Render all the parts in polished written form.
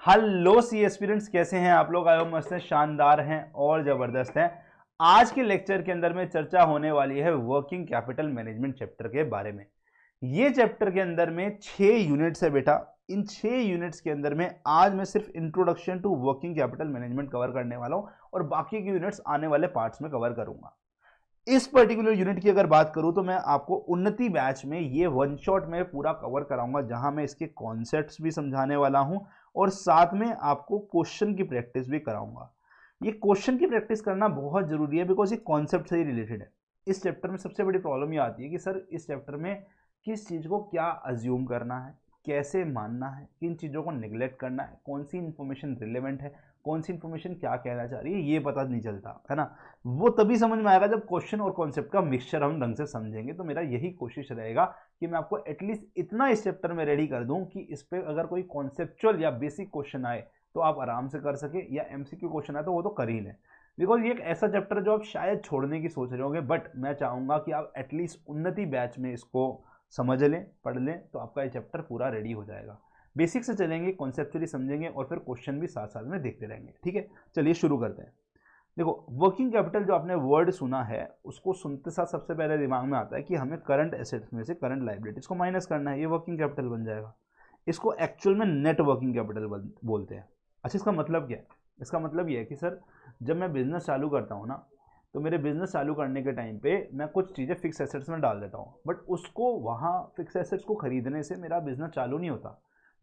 Hello सी aspirants, कैसे हैं आप लोग? आयो मस्त हैं, शानदार हैं और ज़बरदस्त हैं। आज के लेक्चर के अंदर में चर्चा होने वाली है वर्किंग कैपिटल मैनेजमेंट चैप्टर के बारे में। ये चैप्टर के अंदर में 6 यूनिट्स है बेटा। इन 6 यूनिट्स के अंदर में आज मैं सिर्फ introduction to working capital management cover करने वाला हूं और बाकी के यूनिट्स आने वाले पार्ट्स में कवर करूंगा। इस पर्टिकुलर यूनिट की अगर बात करूं तो मैं आपको उन्नति बैच में ये वन शॉट में पूरा कवर कराऊंगा, जहां मैं इसके कॉन्सेप्ट्स भी समझाने वाला हूं और साथ में आपको क्वेश्चन की प्रैक्टिस भी कराऊंगा। ये क्वेश्चन की प्रैक्टिस करना बहुत जरूरी है बिकॉज ये कॉन्सेप्ट से ही रिलेटेड है। इस चैप्टर में सबसे बड़ी प्रॉब्लम ये आती है कि सर इस चैप्टर में किस चीज़ को क्या अज्यूम करना है, कैसे मानना है, किन चीज़ों को निगलेक्ट करना है, कौन सी इंफॉर्मेशन रिलेवेंट है, कौन सी इंफॉर्मेशन क्या कहना चाह रही है, ये पता नहीं चलता है ना। वो तभी समझ में आएगा जब क्वेश्चन और कॉन्सेप्ट का मिक्सचर हम ढंग से समझेंगे। तो मेरा यही कोशिश रहेगा कि मैं आपको एटलीस्ट इतना इस चैप्टर में रेडी कर दूं कि इस पर अगर कोई कॉन्सेप्चुअल या बेसिक क्वेश्चन आए तो आप आराम से कर सके, या एमसीक्यू क्वेश्चन आए तो वो तो कर ही लें। बिकॉज ये एक ऐसा चैप्टर जो आप शायद छोड़ने की सोच रहे होंगे, बट मैं चाहूँगा कि आप एटलीस्ट उन्नति बैच में इसको समझ लें, पढ़ लें, तो आपका ये चैप्टर पूरा रेडी हो जाएगा। बेसिक से चलेंगे, कॉन्सेप्चुअली समझेंगे और फिर क्वेश्चन भी साथ साथ में देखते रहेंगे। ठीक है, चलिए शुरू करते हैं। देखो, वर्किंग कैपिटल जो आपने वर्ड सुना है उसको सुनते साथ सबसे पहले दिमाग में आता है कि हमें करंट एसेट्स में से करंट लायबिलिटीज को माइनस करना है, ये वर्किंग कैपिटल बन जाएगा। इसको एक्चुअल में नेट वर्किंग कैपिटल बोलते हैं। अच्छा, इसका मतलब क्या है? इसका मतलब ये है कि सर जब मैं बिजनेस चालू करता हूँ ना, तो मेरे बिजनेस चालू करने के टाइम पे मैं कुछ चीज़ें फिक्स एसेट्स में डाल देता हूँ, बट उसको वहाँ फिक्स एसेट्स को खरीदने से मेरा बिजनेस चालू नहीं होता।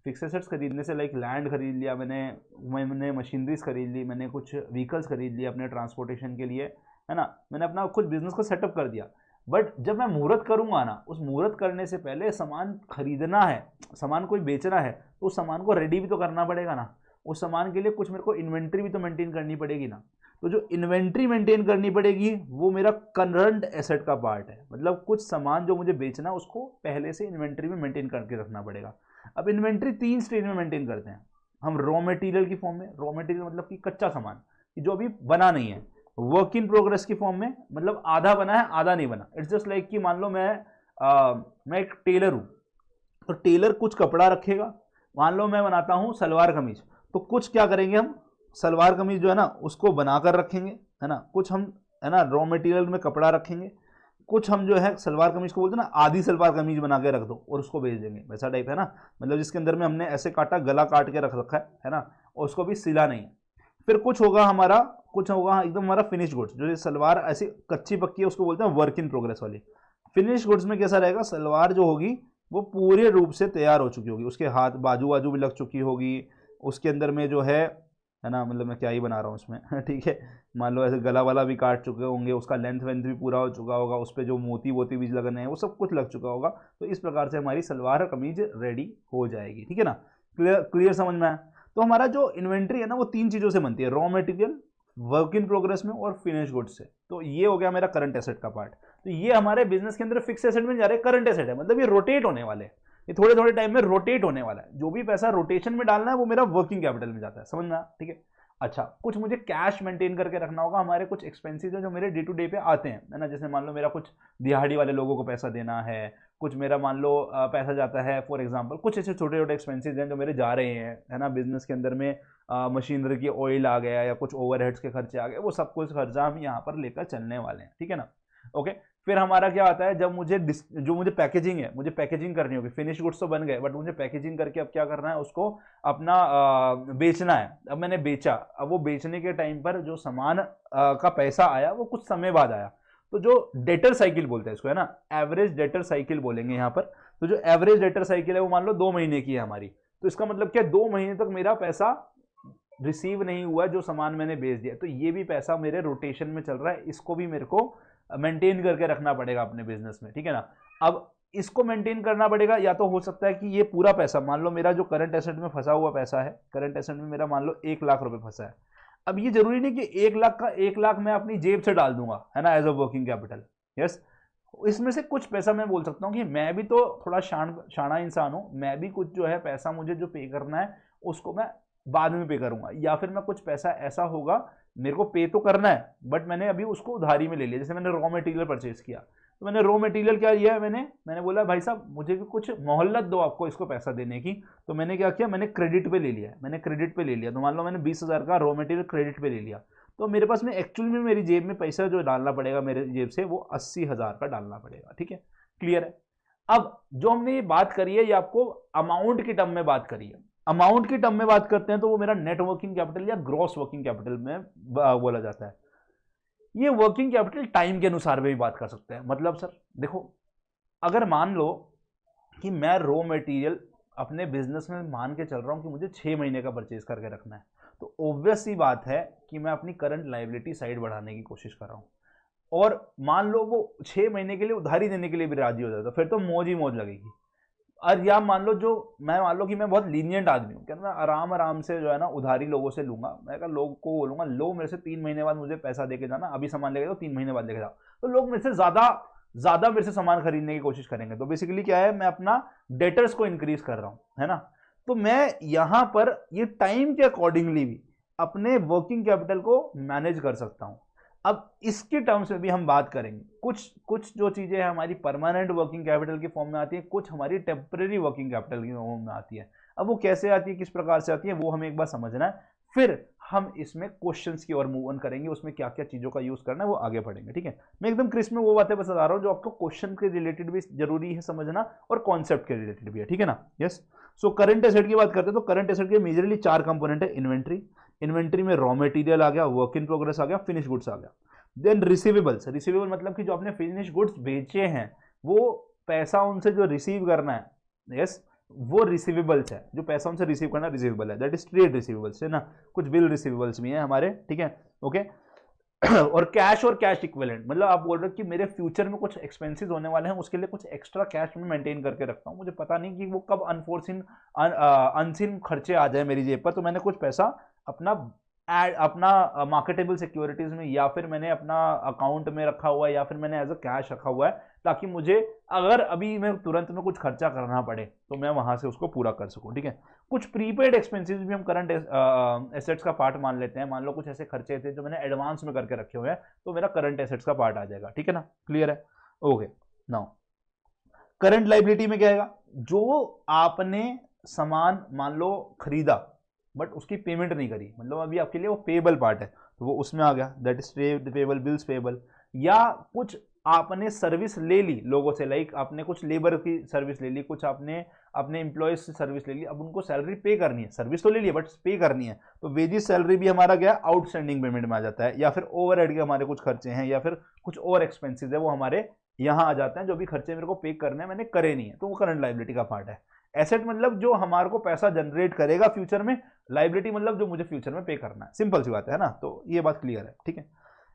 फिक्स एसेट्स खरीदने से लाइक लैंड खरीद लिया मैंने मशीनरीज खरीद ली, मैंने कुछ व्हीकल्स खरीद लिए अपने ट्रांसपोर्टेशन के लिए, है ना, मैंने अपना कुछ बिजनेस को सेटअप कर दिया। बट जब मैं मुहूर्त करूंगा ना, उस मुहूर्त करने से पहले सामान खरीदना है, सामान कोई बेचना है, तो उस सामान को रेडी भी तो करना पड़ेगा ना। उस सामान के लिए कुछ मेरे को इन्वेंट्री भी तो मेंटेन करनी पड़ेगी ना। तो जो इन्वेंट्री मेंटेन करनी पड़ेगी वो मेरा करंट एसेट का पार्ट है। मतलब कुछ सामान जो मुझे बेचना है उसको पहले से इन्वेंट्री में मेंटेन करके रखना पड़ेगा। अब इन्वेंट्री 3 स्टेज में मेंटेन करते हैं हम। रॉ मटेरियल की फॉर्म में, रॉ मटेरियल मतलब कि कच्चा सामान कि जो अभी बना नहीं है। वर्क इन प्रोग्रेस की फॉर्म में, मतलब आधा बना है आधा नहीं बना। इट्स जस्ट लाइक कि मान लो मैं एक टेलर हूँ, तो टेलर कुछ कपड़ा रखेगा। मान लो मैं बनाता हूँ सलवार कमीज, तो कुछ क्या करेंगे हम, सलवार कमीज जो है ना उसको बनाकर रखेंगे, है ना। कुछ हम, है ना, रॉ मटेरियल में कपड़ा रखेंगे। कुछ हम जो है सलवार कमीज को बोलते हैं ना, आधी सलवार कमीज बना के रख दो और उसको बेच देंगे, वैसा टाइप है ना। मतलब जिसके अंदर में हमने ऐसे काटा, गला काट के रख रखा है ना, और उसको भी सिला नहीं है। फिर कुछ होगा हमारा, कुछ होगा एकदम हमारा फिनिश गुड्स, जो ये सलवार ऐसी कच्ची पक्की है उसको बोलते हैं वर्क इन प्रोग्रेस वाली। फिनिश गुड्स में कैसा रहेगा, सलवार जो होगी वो पूरे रूप से तैयार हो चुकी होगी, उसके हाथ बाजू बाजू भी लग चुकी होगी, उसके अंदर में जो है ना, मतलब मैं क्या ही बना रहा हूँ उसमें ठीक है। मान लो ऐसे गला वाला भी काट चुके होंगे, उसका लेंथ वेंथ भी पूरा हो चुका होगा, उस पर जो मोती वोती भी लगने हैं वो सब कुछ लग चुका होगा। तो इस प्रकार से हमारी सलवार कमीज रेडी हो जाएगी। ठीक है ना, क्लियर क्लियर समझ में आया? तो हमारा जो इन्वेंट्री है ना वो 3 चीज़ों से बनती है, raw material, work in progress में और फिनिश गुड्स से। तो ये हो गया मेरा करंट एसेट का पार्ट। तो ये हमारे बिजनेस के अंदर फिक्स एसेट में जा रहे हैं, करंट एसेट है, मतलब ये रोटेट होने वाले हैं, ये थोड़े थोड़े टाइम में रोटेट होने वाला है। जो भी पैसा रोटेशन में डालना है वो मेरा वर्किंग कैपिटल में जाता है, समझ में? ठीक है। अच्छा, कुछ मुझे कैश मेंटेन करके रखना होगा। हमारे कुछ एक्सपेंसेस हैं जो मेरे डे टू डे पे आते हैं, है ना। जैसे मान लो मेरा कुछ दिहाड़ी वाले लोगों को पैसा देना है, कुछ मेरा मान लो पैसा जाता है, फॉर एग्जांपल कुछ ऐसे छोटे छोटे एक्सपेंसेस हैं जो मेरे जा रहे हैं, है ना। बिजनेस के अंदर में मशीनरी की ऑयल आ गया या कुछ ओवरहेड्स के खर्चे आ गए, वो सब कुछ खर्चा हम यहाँ पर लेकर चलने वाले हैं। ठीक है ना, ओके। फिर हमारा क्या आता है, जब मुझे पैकेजिंग है, मुझे पैकेजिंग करनी होगी। फिनिश गुड्स तो बन गए, बट मुझे पैकेजिंग करके अब क्या करना है, उसको अपना बेचना है। अब मैंने बेचा, अब वो बेचने के टाइम पर जो सामान का पैसा आया वो कुछ समय बाद आया। तो जो डेटर साइकिल बोलते हैं इसको, है ना, एवरेज डेटर साइकिल बोलेंगे यहाँ पर। तो जो एवरेज डेटर साइकिल है वो मान लो 2 महीने की है हमारी। तो इसका मतलब क्या, 2 महीने तक मेरा पैसा रिसीव नहीं हुआ जो सामान मैंने बेच दिया। तो ये भी पैसा मेरे रोटेशन में चल रहा है, इसको भी मेरे को मेंटेन करके रखना पड़ेगा अपने बिजनेस में। ठीक है ना। अब इसको मेंटेन करना पड़ेगा, या तो हो सकता है कि ये पूरा पैसा, मान लो मेरा जो करंट एसेट में फंसा हुआ पैसा है, करंट एसेट में मेरा मान लो 1 लाख रुपए फंसा है। अब ये जरूरी नहीं कि 1 लाख का 1 लाख मैं अपनी जेब से डाल दूंगा, है ना, as a working capital. Yes, इसमें से कुछ पैसा मैं बोल सकता हूँ कि मैं भी तो थोड़ा शाना इंसान हूँ, मैं भी कुछ जो है पैसा मुझे जो पे करना है उसको मैं बाद में पे करूंगा। या फिर मैं कुछ पैसा ऐसा होगा, मेरे को पे तो करना है बट मैंने अभी उसको उधारी में ले लिया। जैसे मैंने रॉ मटेरियल परचेज किया, तो मैंने रॉ मटेरियल क्या लिया है, मैंने बोला भाई साहब मुझे भी कुछ मोहलत दो आपको इसको पैसा देने की। तो मैंने क्या किया, मैंने क्रेडिट पे ले लिया है, मैंने क्रेडिट पे ले लिया। तो मान लो मैंने 20,000 का रॉ मटेरियल क्रेडिट पे ले लिया, तो मेरे पास में एक्चुअल में मेरी जेब में पैसा जो डालना पड़ेगा मेरे जेब से वो 80,000 का डालना पड़ेगा। ठीक है, क्लियर है। अब जो हमने ये बात करी है ये आपको अमाउंट की टर्म में बात करी है। अमाउंट की टर्म में बात करते हैं तो वो मेरा नेट वर्किंग कैपिटल या ग्रॉस वर्किंग कैपिटल में बोला जाता है। ये वर्किंग कैपिटल टाइम के अनुसार भी बात कर सकते हैं। मतलब सर देखो, अगर मान लो कि मैं रॉ मटेरियल अपने बिजनेस में मान के चल रहा हूं कि मुझे 6 महीने का परचेज करके रखना है, तो ऑब्वियस सी बात है कि मैं अपनी करंट लायबिलिटी साइड बढ़ाने की कोशिश कर रहा हूं। और मान लो वो 6 महीने के लिए उधारी देने के लिए भी राजी हो जाता, फिर तो मौज ही मौज लगेगी। और या मान लो मान लो कि मैं बहुत लीनियंट आदमी हूँ, क्या मैं आराम आराम से जो है ना उधारी लोगों से लूंगा। मैं कहा लोग को बोलूंगा लो मेरे से 3 महीने बाद मुझे पैसा देके जाना, अभी सामान लेके जाओ 3 महीने बाद लेके जाओ, तो लोग मेरे से ज्यादा मेरे से सामान खरीदने की कोशिश करेंगे। तो बेसिकली क्या है, मैं अपना डेटर्स को इंक्रीज कर रहा हूँ, है ना। तो मैं यहां पर ये टाइम के अकॉर्डिंगली भी अपने वर्किंग कैपिटल को मैनेज कर सकता हूं। अब इसके टर्म्स में भी हम बात करेंगे, कुछ जो चीजें हैं हमारी परमानेंट वर्किंग कैपिटल की फॉर्म में आती है, कुछ हमारी टेम्परेरी वर्किंग कैपिटल की फॉर्म में आती है। अब वो कैसे आती है, किस प्रकार से आती है, वो हमें एक बार समझना है, फिर हम इसमें क्वेश्चंस की ओर मूव ऑन करेंगे, उसमें क्या क्या चीजों का यूज करना है वो आगे पढ़ेंगे। ठीक है, मैं एकदम क्रिस्प में वो बातें बता रहा हूं जो आपको क्वेश्चन के रिलेटेड भी जरूरी है समझना और कॉन्सेप्ट के रिलेटेड भी है। ठीक है ना। यस, सो करंट एसेट की बात करते हैं तो करंट एसेट के मेजरली 4 कंपोनेंट है। इन्वेंट्री में रॉ मटेरियल आ गया, वर्क इन प्रोग्रेस आ गया, फिनिश गुड्स आ गया। देन रिसीवेबल्स, रिसीवेबल मतलब कि जो आपने फिनिश गुड्स बेचे हैं वो पैसा उनसे जो रिसीव करना है, यस वो रिसीवेबल्स है, जो पैसा उनसे रिसीव करना रिसीवेबल है, दैट इज ट्रेड रिसीवेबल्स, है ना। कुछ बिल रिसीवेबल्स भी हैं हमारे, ठीक है, ओके। और कैश इक्विवेलेंट मतलब आप बोल रहे हो कि मेरे फ्यूचर में कुछ एक्सपेंसेस होने वाले हैं, उसके लिए कुछ एक्स्ट्रा कैश में मेंटेन करके रखता हूँ, मुझे पता नहीं कि वो कब अनसीन खर्चे आ जाए मेरी जेब पर, तो मैंने कुछ पैसा अपना मार्केटेबल सिक्योरिटीज में या फिर मैंने अपना अकाउंट में रखा हुआ है या फिर मैंने एज अ कैश रखा हुआ है, ताकि मुझे अगर अभी मैं तुरंत में कुछ खर्चा करना पड़े तो मैं वहां से उसको पूरा कर सकूं। ठीक है, कुछ प्रीपेड एक्सपेंसेस भी हम करंट एसेट्स का पार्ट मान लेते हैं। मान लो कुछ ऐसे खर्चे थे जो मैंने एडवांस में करके रखे हुए हैं, तो मेरा करंट एसेट्स का पार्ट आ जाएगा। ठीक है ना, क्लियर है, ओके। नाउ करंट लाइबिलिटी में क्या आएगा, जो आपने सामान मान लो खरीदा बट उसकी पेमेंट नहीं करी, मतलब अभी आपके लिए वो पेबल पार्ट है, तो वो उसमें आ गया, that is trade payable, bills payable. या कुछ आपने सर्विस ले ली लोगों से, लाइक आपने कुछ लेबर की सर्विस ले ली, कुछ आपने अपने एम्प्लॉयज से सर्विस ले ली, अब उनको सैलरी पे करनी है, सर्विस तो ले ली बट पे करनी है, तो वेजेस सैलरी भी हमारा क्या आउटस्टैंडिंग पेमेंट में आ जाता है। या फिर ओवरहेड के हमारे कुछ खर्चे हैं या फिर कुछ और एक्सपेंसेस है वो हमारे यहाँ आ जाते हैं, जो भी खर्चे मेरे को पे करने हैं मैंने करे नहीं है, तो वो करंट लाइबिलिटी का पार्ट है। एसेट मतलब जो हमारे को पैसा जनरेट करेगा फ्यूचर में, लाइबिलिटी मतलब जो मुझे फ्यूचर में पे करना है, सिंपल सी बात है ना। तो ये बात क्लियर है, ठीक है।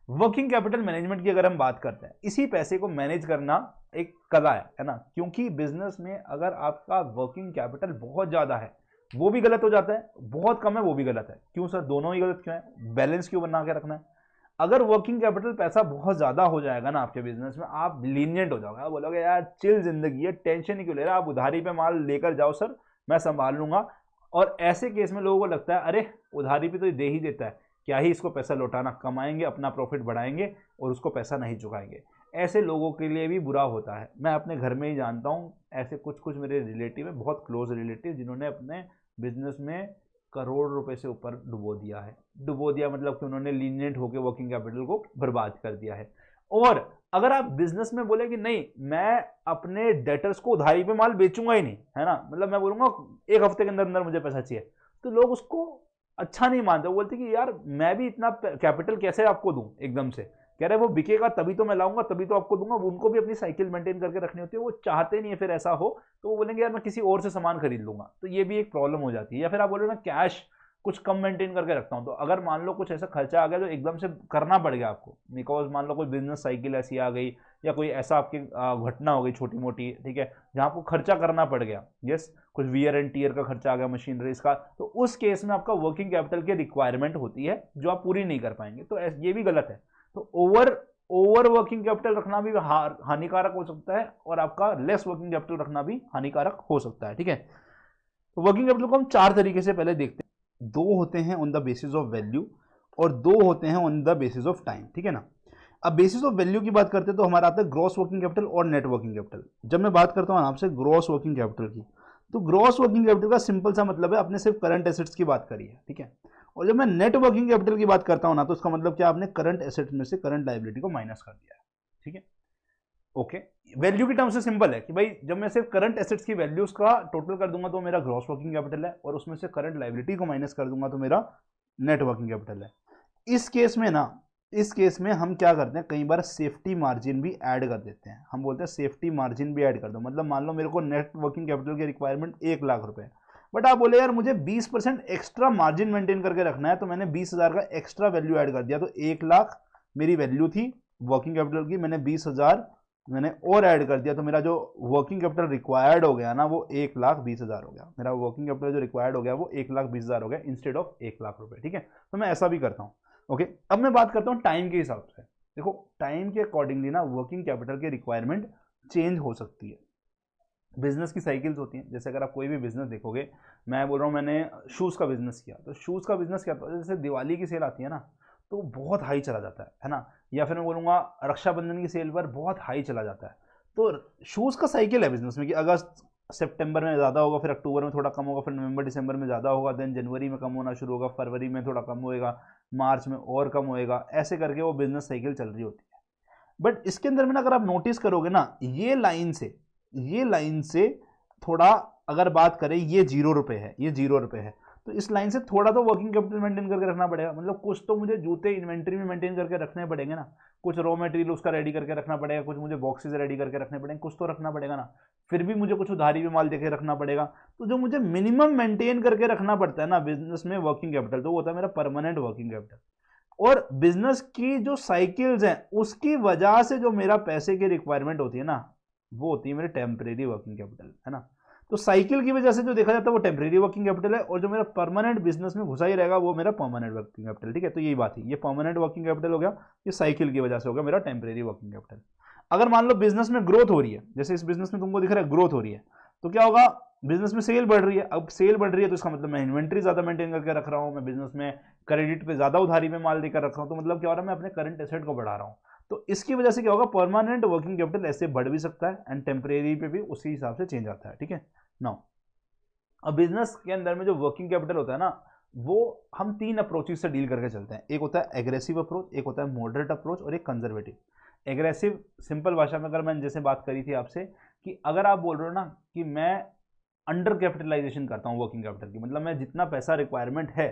वर्किंग कैपिटल मैनेजमेंट की अगर हम बात करते हैं, इसी पैसे को मैनेज करना एक कला है ना, क्योंकि बिजनेस में अगर आपका वर्किंग कैपिटल बहुत ज्यादा है वो भी गलत हो जाता है, बहुत कम है वो भी गलत है। क्यों सर, दोनों ही गलत क्यों है, बैलेंस क्यों बना के रखना है। अगर वर्किंग कैपिटल पैसा बहुत ज्यादा हो जाएगा ना आपके बिजनेस में, आप लीनियंट हो जाओगे, आप बोलोगे यार चिल जिंदगी है, टेंशन ही क्यों ले रहा, आप उधारी पे माल लेकर जाओ सर, मैं संभाल लूंगा। और ऐसे केस में लोगों को लगता है अरे उधारी पे तो दे ही देता है, क्या ही इसको पैसा लौटाना, कमाएंगे अपना प्रॉफिट बढ़ाएंगे और उसको पैसा नहीं चुकाएंगे। ऐसे लोगों के लिए भी बुरा होता है। मैं अपने घर में ही जानता हूँ ऐसे कुछ मेरे रिलेटिव है, बहुत क्लोज रिलेटिव, जिन्होंने अपने बिजनेस में करोड़ रुपए से ऊपर डुबो दिया है। डुबो दिया मतलब कि उन्होंने लीनियंट होकर वर्किंग कैपिटल को बर्बाद कर दिया है। और अगर आप बिजनेस में बोले कि नहीं मैं अपने डेटर्स को उधारी पे माल बेचूंगा ही नहीं, है ना, मतलब मैं बोलूंगा 1 हफ्ते के अंदर अंदर मुझे पैसा चाहिए, तो लोग उसको अच्छा नहीं मानते, वो बोलते कि यार मैं भी इतना कैपिटल कैसे आपको दूं एकदम से, कह रहे वो बिकेगा तभी तो मैं लाऊंगा तभी तो आपको दूंगा। उनको भी अपनी साइकिल मेंटेन करके रखनी होती है, वो चाहते नहीं है फिर ऐसा हो, तो वो बोलेंगे यार मैं किसी और से सामान खरीद लूंगा, तो ये भी एक प्रॉब्लम हो जाती है। या फिर आप बोले मैं कैश कुछ कम मेंटेन करके रखता हूं, तो अगर मान लो कुछ ऐसा खर्चा आ गया जो एकदम से करना पड़ गया आपको, बिकॉज मान लो कोई बिजनेस साइकिल ऐसी आ गई या कोई ऐसा आपकी घटना हो गई छोटी मोटी, ठीक है, जहां आपको खर्चा करना पड़ गया, यस, कुछ वियर एंड टीयर का खर्चा आ गया मशीनरीज का, तो उस केस में आपका वर्किंग कैपिटल की रिक्वायरमेंट होती है जो आप पूरी नहीं कर पाएंगे, तो ये भी गलत है। तो ओवर वर्किंग कैपिटल रखना भी हानिकारक हो सकता है और आपका लेस वर्किंग कैपिटल रखना भी हानिकारक हो सकता है, ठीक है। तो वर्किंग कैपिटल को हम 4 तरीके से पहले देखते हैं। 2 होते हैं on the basis of value और 2 होते हैं on the basis of time, ठीक है ना। अब बेसिस ऑफ वैल्यू की बात करते हैं तो हमारा आता है ग्रॉस वर्किंग कैपिटल और नेट वर्किंग कैपिटल। जब मैं बात करता हूँ आपसे ग्रॉस वर्किंग कैपिटल की, तो ग्रॉस वर्किंग कैपिटल का सिंपल सा मतलब है आपने सिर्फ करंट एसेट्स की बात करी है, ठीक है। और जब मैं नेट वर्किंग कैपिटल की बात करता हूँ ना, तो उसका मतलब क्या, आपने करंट एसेट में से करंट लायबिलिटी को माइनस कर दिया है, ठीक है। ओके, वैल्यू की टर्म से सिंपल है कि भाई जब मैं सिर्फ करंट एसेट्स की वैल्यूज का टोटल कर दूंगा तो मेरा ग्रॉस वर्किंग कैपिटल है, और उसमें से करंट लायबिलिटी को माइनस कर दूंगा तो मेरा नेट वर्किंग कैपिटल है। इस केस में ना, इस केस में हम क्या करते हैं, कई बार सेफ्टी मार्जिन भी ऐड कर देते हैं। हम बोलते हैं सेफ्टी मार्जिन भी ऐड कर दो, मतलब मान लो मेरे को नेट वर्किंग कैपिटल की रिक्वायरमेंट 1 लाख रुपए, बट आप बोले यार मुझे 20% एक्स्ट्रा मार्जिन मेंटेन करके रखना है, तो मैंने 20,000 का एक्स्ट्रा वैल्यू ऐड कर दिया। तो 1 लाख मेरी वैल्यू थी वर्किंग कैपिटल की, मैंने 20,000 मैंने और ऐड कर दिया, तो मेरा जो वर्किंग कैपिटल रिक्वायर्ड हो गया ना, वो 1,20,000 हो गया। मेरा वर्किंग कैपिटल जो रिक्वायर्ड हो गया वो 1,20,000 हो गया इंस्टेड ऑफ 1 लाख रुपए, ठीक है। तो मैं ऐसा भी करता हूँ। ओके, अब मैं बात करता हूँ टाइम के हिसाब से। देखो टाइम के अकॉर्डिंगली ना वर्किंग कैपिटल की रिक्वायरमेंट चेंज हो सकती है। बिजनेस की साइकिल्स होती हैं, जैसे अगर आप कोई भी बिजनेस देखोगे, मैं बोल रहा हूँ मैंने शूज़ का बिजनेस किया, तो शूज़ का बिजनेस क्या होता है, जैसे दिवाली की सेल आती है ना, तो बहुत हाई चला जाता है ना। या फिर मैं बोलूँगा रक्षाबंधन की सेल पर बहुत हाई चला जाता है। तो शूज़ का साइकिल है बिजनेस में कि अगस्त सितंबर में ज़्यादा होगा, फिर अक्टूबर में थोड़ा कम होगा, फिर नवंबर दिसंबर में ज़्यादा होगा, देन जनवरी में कम होना शुरू होगा, फरवरी में थोड़ा कम होएगा, मार्च में और कम होएगा, ऐसे करके वो बिजनेस साइकिल चल रही होती है। बट इसके अंदर में ना अगर आप नोटिस करोगे ना, ये लाइन से थोड़ा अगर बात करें, ये 0 रुपये है, ये 0 रुपये है, तो इस लाइन से थोड़ा तो वर्किंग कैपिटल मेंटेन करके रखना पड़ेगा। मतलब कुछ तो मुझे जूते इन्वेंट्री में मेंटेन करके रखने पड़ेंगे ना, कुछ रॉ मटेरियल उसका रेडी करके रखना पड़ेगा, कुछ मुझे बॉक्सेस रेडी करके रखने पड़ेंगे, कुछ तो रखना पड़ेगा ना। फिर भी मुझे कुछ उधारी में माल देके रखना पड़ेगा। तो जो मुझे मिनिमम मेंटेन करके रखना पड़ता है ना बिजनेस में वर्किंग कैपिटल, तो वो होता है मेरा परमानेंट वर्किंग कैपिटल। और बिजनेस की जो साइकिल्स हैं उसकी वजह से जो मेरा पैसे की रिक्वायरमेंट होती है ना, वो होती है मेरे टेम्परेरी वर्किंग कैपिटल, है ना। तो साइकिल की वजह से जो देखा जाता है वो टेम्परेरी वर्किंग कैपिटल है, और जो मेरा परमानेंट बिजनेस में घुसा ही रहेगा वो मेरा परमानेंट वर्किंग कैपिटल, ठीक है। तो यही बात है, ये परमानेंट वर्किंग कैपिटल हो गया, ये साइकिल की वजह से हो गया मेरा टेम्परेरी वर्किंग कैपिटल। अगर मान लो बिजनेस में ग्रोथ हो रही है, जैसे इस बिजनेस में तुमको दिख रहा है ग्रोथ हो रही है, तो क्या होगा, बिजनेस में सेल बढ़ रही है। अब सेल बढ़ रही है तो इसका मतलब मैं इन्वेंट्री ज्यादा मेंटेन करके रख रहा हूँ, मैं बिजनेस में क्रेडिट पे ज्यादा उधारी में माल देकर रख रहा हूँ, तो मतलब क्या हो रहा है, मैं अपने करंट एसेट को बढ़ा रहा हूँ। तो इसकी वजह से क्या होगा, परमानेंट वर्किंग कैपिटल ऐसे बढ़ भी सकता है एंड टेम्परेरी पे भी उसी हिसाब से चेंज आता है, ठीक है। नाउ अब बिजनेस के अंदर में जो वर्किंग कैपिटल होता है ना, वो हम 3 अप्रोचेस से डील करके चलते हैं। एक होता है एग्रेसिव अप्रोच, एक होता है मॉडरेट अप्रोच, और एक कंजर्वेटिव। एग्रेसिव सिंपल भाषा में अगर मैंने जैसे बात करी थी आपसे कि अगर आप बोल रहे हो ना कि मैं अंडर कैपिटलाइजेशन करता हूँ वर्किंग कैपिटल की, मतलब मैं जितना पैसा रिक्वायरमेंट है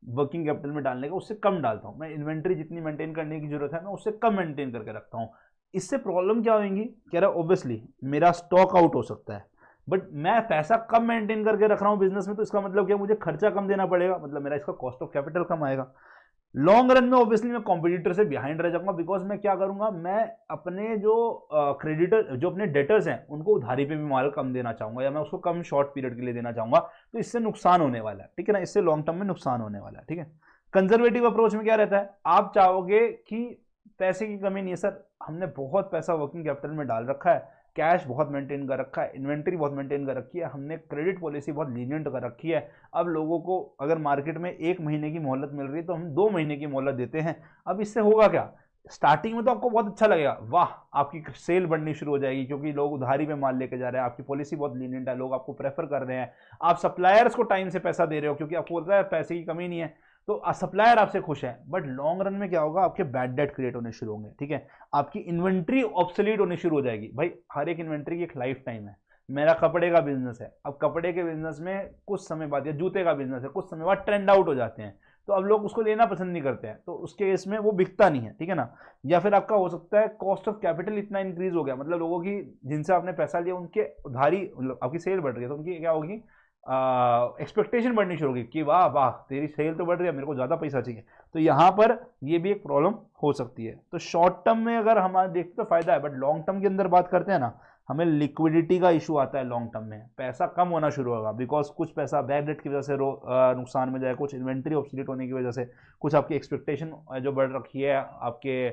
वर्किंग कैपिटल में डालने का उससे कम डालता हूँ, मैं इन्वेंट्री जितनी मेंटेन करने की जरूरत है मैं उससे कम मेंटेन करके रखता हूँ। इससे प्रॉब्लम क्या होगी, कह रहा है ऑब्वियसली मेरा स्टॉक आउट हो सकता है, बट मैं पैसा कम मेंटेन करके रख रहा हूँ बिजनेस में, तो इसका मतलब क्या, मुझे खर्चा कम देना पड़ेगा, मतलब मेरा इसका कॉस्ट ऑफ कैपिटल कम आएगा। लॉन्ग रन में ऑब्वियसली मैं कॉम्पिटिटर से बिहाइंड रह जाऊंगा, बिकॉज मैं क्या करूंगा, मैं अपने जो क्रेडिटर जो अपने डेटर्स हैं उनको उधारी पे भी माल कम देना चाहूंगा, या मैं उसको कम शॉर्ट पीरियड के लिए देना चाहूंगा, तो इससे नुकसान होने वाला है, ठीक है ना, इससे लॉन्ग टर्म में नुकसान होने वाला है, ठीक है। कंजर्वेटिव अप्रोच में क्या रहता है, आप चाहोगे कि पैसे की कमी नहीं है सर, हमने बहुत पैसा वर्किंग कैपिटल में डाल रखा है, कैश बहुत मेंटेन कर रखा है, इन्वेंट्री बहुत मेंटेन कर रखी है, हमने क्रेडिट पॉलिसी बहुत लीनियंट कर रखी है। अब लोगों को अगर मार्केट में 1 महीने की मोहलत मिल रही है तो हम 2 महीने की मोहलत देते हैं। अब इससे होगा क्या, स्टार्टिंग में तो आपको बहुत अच्छा लगेगा, वाह आपकी सेल बढ़नी शुरू हो जाएगी क्योंकि लोग उधारी में माल लेके जा रहे हैं, आपकी पॉलिसी बहुत लीनियंट है, लोग आपको प्रेफर कर रहे हैं, आप सप्लायर्स को टाइम से पैसा दे रहे हो क्योंकि आपको पता है पैसे की कमी नहीं है, तो सप्लायर आपसे खुश है। बट लॉन्ग रन में क्या होगा, आपके बैड डेट क्रिएट होने शुरू होंगे, ठीक है, आपकी इन्वेंट्री ऑब्सोलीट होनी शुरू हो जाएगी। भाई हर एक इन्वेंट्री की एक लाइफ टाइम है। मेरा कपड़े का बिजनेस है, अब कपड़े के बिजनेस में कुछ समय बाद, या जूते का बिजनेस है, कुछ समय बाद ट्रेंड आउट हो जाते हैं, तो अब लोग उसको लेना पसंद नहीं करते हैं, तो उसके इसमें वो बिकता नहीं है, ठीक है ना। या फिर आपका हो सकता है कॉस्ट ऑफ कैपिटल इतना इंक्रीज हो गया, मतलब लोगों की जिनसे आपने पैसा लिया उनके उधारी, मतलब आपकी सेल बढ़ रही है तो उनकी क्या होगी, एक्सपेक्टेशन बढ़नी शुरू होगी कि वाह वाह तेरी सेल तो बढ़ रही है, मेरे को ज़्यादा पैसा चाहिए, तो यहाँ पर ये भी एक प्रॉब्लम हो सकती है। तो शॉर्ट टर्म में अगर हमारे देखते तो फायदा है, बट लॉन्ग टर्म के अंदर बात करते हैं ना, हमें लिक्विडिटी का इशू आता है लॉन्ग टर्म में, पैसा कम होना शुरू होगा, बिकॉज कुछ पैसा बैड डेट की वजह से नुकसान में जाए, कुछ इन्वेंट्री ऑब्सोलीट होने की वजह से, कुछ आपकी एक्सपेक्टेशन जो बढ़ रखी है आपके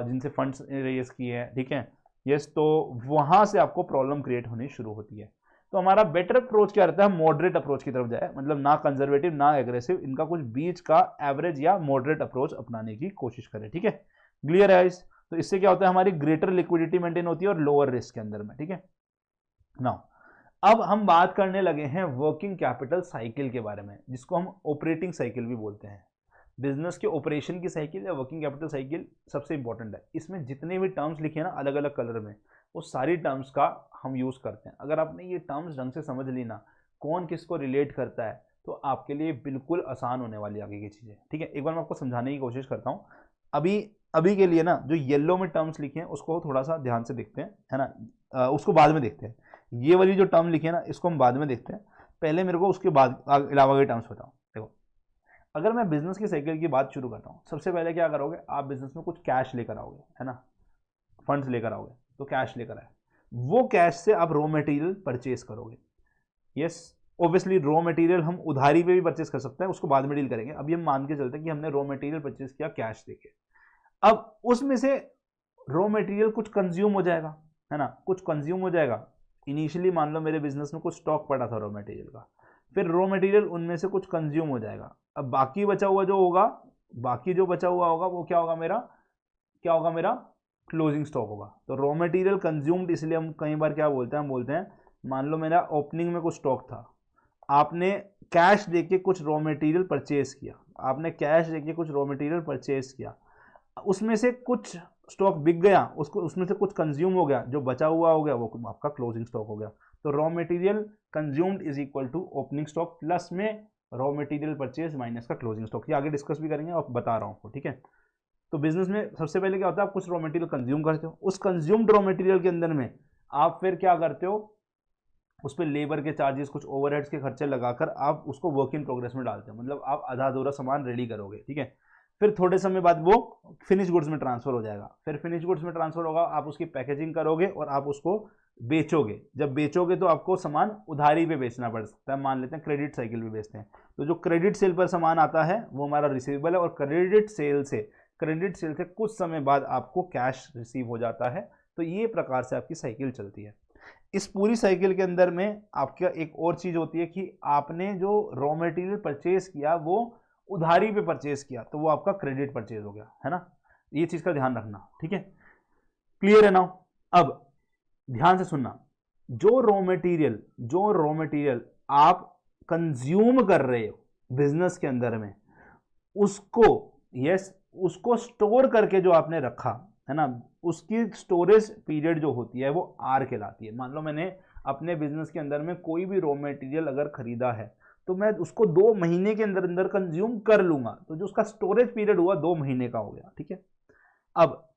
जिनसे फंड्स रेज किए हैं, ठीक है, यस, तो वहाँ से आपको प्रॉब्लम क्रिएट होनी शुरू होती है। तो हमारा बेटर अप्रोच क्या रहता है, मॉडरेट अप्रोच की तरफ जाए, मतलब ना कंजर्वेटिव ना एग्रेसिव, इनका कुछ बीच का एवरेज या मॉडरेट अप्रोच अपनाने की कोशिश करें, ठीक है। क्लियर है इस, तो इससे क्या होता है, हमारी ग्रेटर लिक्विडिटी मेंटेन होती है और लोअर रिस्क के अंदर में, ठीक है। नाउ अब हम बात करने लगे हैं वर्किंग कैपिटल साइकिल के बारे में, जिसको हम ऑपरेटिंग साइकिल भी बोलते हैं। बिजनेस के ऑपरेशन की साइकिल या वर्किंग कैपिटल साइकिल सबसे इंपॉर्टेंट है। इसमें जितने भी टर्म्स लिखे हैं ना अलग अलग कलर में, वो सारी टर्म्स का हम यूज करते हैं। अगर आपने ये टर्म्स ढंग से समझ ली ना, कौन किसको रिलेट करता है, तो आपके लिए बिल्कुल आसान होने वाली आगे की चीजें, ठीक है। एक बार मैं आपको समझाने की कोशिश करता हूँ। अभी के लिए ना जो येलो में टर्म्स लिखे हैं उसको थोड़ा सा ध्यान से देखते हैं, है ना। उसको बाद में देखते हैं। ये वाली जो टर्म लिखे हैं ना इसको हम बाद में देखते हैं, पहले मेरे को उसके बाद अलावा के टर्म्स बताओ। देखो, अगर मैं बिजनेस की साइकिल की बात शुरू करता हूँ, सबसे पहले क्या करोगे, आप बिजनेस में कुछ कैश लेकर आओगे, है ना, फंड्स लेकर आओगे। तो कैश लेकर आए, वो कैश से आप रॉ मटेरियल परचेज करोगे। यस, ऑब्वियसली रॉ मटेरियल हम उधारी पे भी परचेज कर सकते हैं, उसको बाद में डील करेंगे। अभी हम मान के चलते हैं कि हमने रॉ मटेरियल परचेज किया कैश देके। अब उसमें से रॉ मटेरियल कुछ कंज्यूम हो जाएगा, है ना, कुछ कंज्यूम हो जाएगा। इनिशियली मान लो मेरे बिजनेस में कुछ स्टॉक पड़ा था रॉ मटेरियल का, फिर रॉ मटेरियल उनमें से कुछ कंज्यूम हो जाएगा। अब बाकी बचा हुआ जो होगा, बाकी जो बचा हुआ होगा वो क्या होगा, मेरा क्लोजिंग स्टॉक होगा। तो रॉ मटेरियल कंज्यूम्ड, इसलिए हम कई बार क्या बोलते हैं, हम बोलते हैं मान लो मेरा ओपनिंग में कुछ स्टॉक था, आपने कैश देके कुछ रॉ मटेरियल परचेज किया, उसमें से कुछ स्टॉक बिक गया, उसमें से कुछ कंज्यूम हो गया, जो बचा हुआ हो गया वो आपका क्लोजिंग स्टॉक हो गया। तो raw material consumed is equal to opening stock plus में रॉ मटेरियल परचेज माइनस का क्लोजिंग स्टॉक। ये आगे डिस्कस भी करेंगे और बता रहा हूँ आपको, ठीक है। तो बिजनेस में सबसे पहले क्या होता है, आप कुछ रॉ मटेरियल कंज्यूम करते हो, उस कंज्यूम्ड रॉ मटेरियल के अंदर में आप फिर क्या करते हो, उस पर लेबर के चार्जेस, कुछ ओवरहेड्स के खर्चे लगाकर आप उसको वर्क इन प्रोग्रेस में डालते हो। मतलब आप आधा अधूरा सामान रेडी करोगे, ठीक है। फिर थोड़े समय बाद वो फिनिश गुड्स में ट्रांसफर हो जाएगा। फिर फिनिश गुड्स में ट्रांसफर होगा, आप उसकी पैकेजिंग करोगे और आप उसको बेचोगे। जब बेचोगे तो आपको सामान उधारी पे बेचना पड़ सकता है, मान लेते हैं क्रेडिट साइकिल भी बेचते हैं। तो जो क्रेडिट सेल पर सामान आता है वो हमारा रिसीवेबल है, और क्रेडिट सेल से कुछ समय बाद आपको कैश रिसीव हो जाता है। तो ये प्रकार से आपकी साइकिल चलती है। इस पूरी साइकिल के अंदर में आपका एक और चीज होती है कि आपने जो रॉ मटेरियल परचेज किया वो उधारी पे परचेज किया, तो वो आपका क्रेडिट परचेज हो गया, है ना। ये चीज का ध्यान रखना, ठीक है। क्लियर है ना। अब ध्यान से सुनना, जो रॉ मटेरियल आप कंज्यूम कर रहे हो बिजनेस के अंदर में, उसको स्टोर करके जो आपने रखा है ना, उसकी स्टोरेज पीरियड जो होती है वो आर कहलाती है। मान लो मैंने अपने बिजनेस के अंदर में कोई भी रॉ मटेरियल अगर खरीदा है, तो मैं उसको 2 महीने के अंदर अंदर कंज्यूम कर लूंगा, तो जो उसका स्टोरेज पीरियड हुआ 2 महीने का हो गया, ठीक है। अब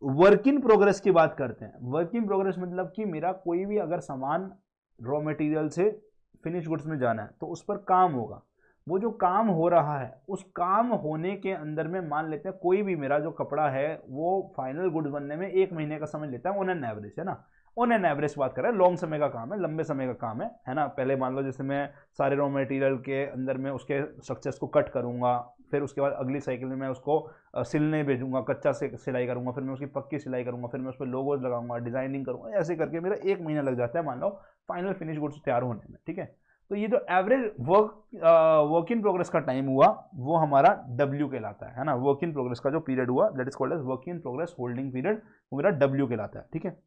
वर्क इन प्रोग्रेस की बात करते हैं। वर्क इन प्रोग्रेस मतलब कि मेरा कोई भी अगर सामान रॉ मटेरियल से फिनिश गुड्स में जाना है तो उस पर काम होगा। वो जो काम हो रहा है, उस काम होने के अंदर में मान लेते हैं कोई भी मेरा जो कपड़ा है वो फाइनल गुड्स बनने में 1 महीने का समय लेता है ऑन एन एवरेज, है ना। ऑन एन एवरेज बात कर रहे हैं, लॉन्ग समय का काम है, लंबे समय का काम है ना। पहले मान लो जैसे मैं सारे रॉ मटेरियल के अंदर में उसके स्ट्रक्चर्स को कट करूंगा, फिर उसके बाद अगली साइकिल में मैं उसको सिलने भेजूंगा, कच्चा से सिलाई करूंगा, फिर मैं उसकी पक्की सिलाई करूंगा, फिर मैं उस पर लोगोज लगाऊंगा, डिजाइनिंग करूंगा, ऐसे करके मेरा 1 महीना लग जाता है मान लो फाइनल फिनिश गुड्स तैयार होने में, ठीक है। तो ये जो एवरेज वर्क इन प्रोग्रेस का टाइम हुआ वो हमारा W कहलाता है ना। वर्क इन प्रोग्रेस का जो पीरियड हुआ that is called as work in progress holding period, वो मेरा W कहलाता है, ठीक है।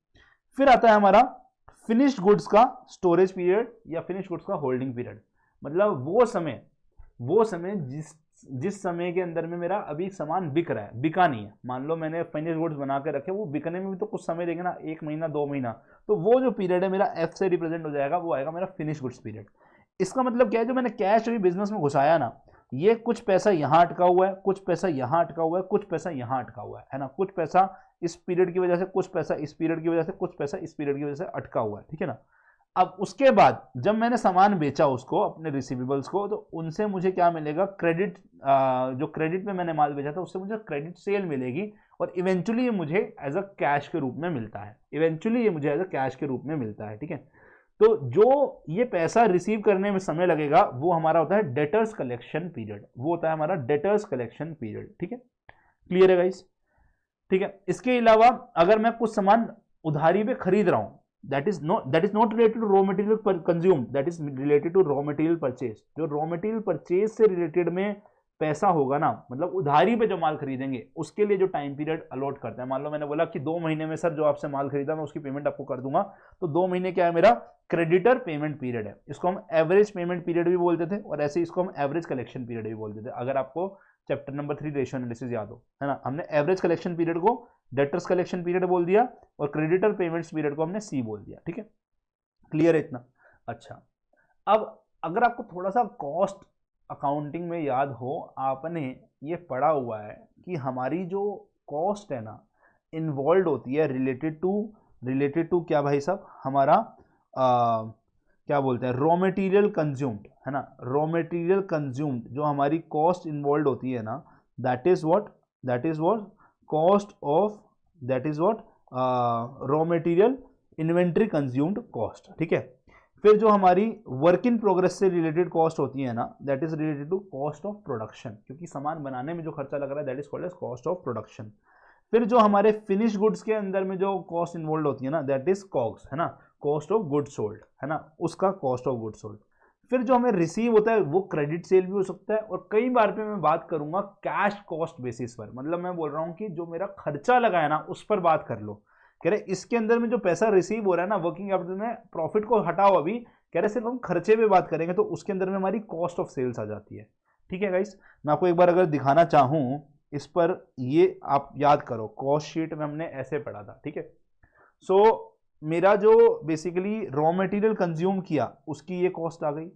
फिर आता है हमारा फिनिश्ड गुड्स का स्टोरेज पीरियड या फिनिश्ड गुड्स का होल्डिंग पीरियड। मतलब वो समय जिस समय के अंदर में मेरा अभी सामान बिक रहा है, बिका नहीं है। मान लो मैंने फिनिश गुड्स बना के रखे, वो बिकने में भी तो कुछ समय देंगे ना, 1 महीना 2 महीना, तो वो जो पीरियड है मेरा F से रिप्रेजेंट हो जाएगा, वो आएगा मेरा फिनिश गुड्स पीरियड। इसका मतलब क्या है, जो मैंने कैश अभी बिजनेस में घुसाया ना, ये कुछ पैसा यहाँ अटका हुआ है, कुछ पैसा यहाँ अटका हुआ है, कुछ पैसा यहाँ अटका हुआ है ना। कुछ पैसा इस पीरियड की वजह से, कुछ पैसा इस पीरियड की वजह से, कुछ पैसा इस पीरियड की वजह से अटका हुआ है, ठीक है ना। अब उसके बाद जब मैंने सामान बेचा उसको, अपने रिसीवेबल्स को, तो उनसे मुझे क्या मिलेगा, क्रेडिट, जो क्रेडिट में मैंने माल बेचा था उससे मुझे क्रेडिट सेल मिलेगी, और इवेंचुअली ये मुझे एज अ कैश के रूप में मिलता है, ठीक है। तो जो ये पैसा रिसीव करने में समय लगेगा वो हमारा होता है डेटर्स कलेक्शन पीरियड, ठीक है। क्लियर है गाइस, ठीक है। इसके अलावा अगर मैं कुछ सामान उधारी पे खरीद रहा हूं, that is not related to raw material consumed, that is related to raw material purchase। जो raw material purchase से रिलेटेड में पैसा होगा ना, मतलब उधारी पे जो माल खरीदेंगे उसके लिए जो टाइम पीरियड अलॉट करते हैं, मान लो मैंने बोला कि 2 महीने में सर जो आपसे माल खरीदा मैं उसकी पेमेंट आपको कर दूंगा, तो 2 महीने क्या है मेरा क्रेडिटर पेमेंट पीरियड है। इसको हम एवरेज पेमेंट पीरियड भी बोलते थे और ऐसे इसको हम एवरेज कलेक्शन पीरियड भी बोलते थे, अगर आपको चैप्टर नंबर 3 रेशियो एनालिसिस याद हो, है ना। हमने एवरेज कलेक्शन पीरियड को डेटर्स कलेक्शन पीरियड बोल दिया और क्रेडिटर पेमेंट्स पीरियड को हमने सी बोल दिया, ठीक है, क्लियर है इतना। अच्छा, अब अगर आपको थोड़ा सा कॉस्ट अकाउंटिंग में याद हो, आपने ये पढ़ा हुआ है कि हमारी जो कॉस्ट है ना इन्वॉल्व होती है रिलेटेड टू क्या भाई साहब, हमारा क्या बोलते हैं, रॉ मटेरियल कंज्यूम्ड, है ना। रॉ मटेरियल कंज्यूम्ड जो हमारी कॉस्ट इन्वॉल्व होती है ना, that is what cost of, that is what raw material inventory consumed cost, ठीक है। फिर जो हमारी वर्क इन प्रोग्रेस से रिलेटेड कॉस्ट होती है ना, that is related to cost of production, क्योंकि सामान बनाने में जो खर्चा लग रहा है that is called as cost of production. फिर जो हमारे फिनिश गुड्स के अंदर में जो कॉस्ट इन्वॉल्व होती है ना, दैट इज कॉग्स, है ना, कॉस्ट ऑफ गुड्स सोल्ड, है ना, उसका कॉस्ट ऑफ गुड्स सोल्ड। फिर जो हमें रिसीव होता है वो क्रेडिट सेल भी हो सकता है, और कई बार पे मैं बात करूंगा कैश कॉस्ट बेसिस पर, मतलब मैं बोल रहा हूं कि जो मेरा खर्चा लगा है ना उस पर बात कर लो। कह रहे इसके अंदर में जो पैसा रिसीव हो रहा है ना वर्किंग कैपिटल में, प्रॉफिट को हटाओ अभी, कह रहे सिर्फ हम खर्चे पे बात करेंगे तो उसके अंदर में हमारी कॉस्ट ऑफ सेल्स आ जाती है, ठीक है गाइस। मैं आपको एक बार अगर दिखाना चाहूं इस पर, ये आप याद करो कॉस्ट शीट में हमने ऐसे पढ़ा था, ठीक है। सो मेरा जो बेसिकली रॉ मटेरियल कंज्यूम किया उसकी ये कॉस्ट आ गई।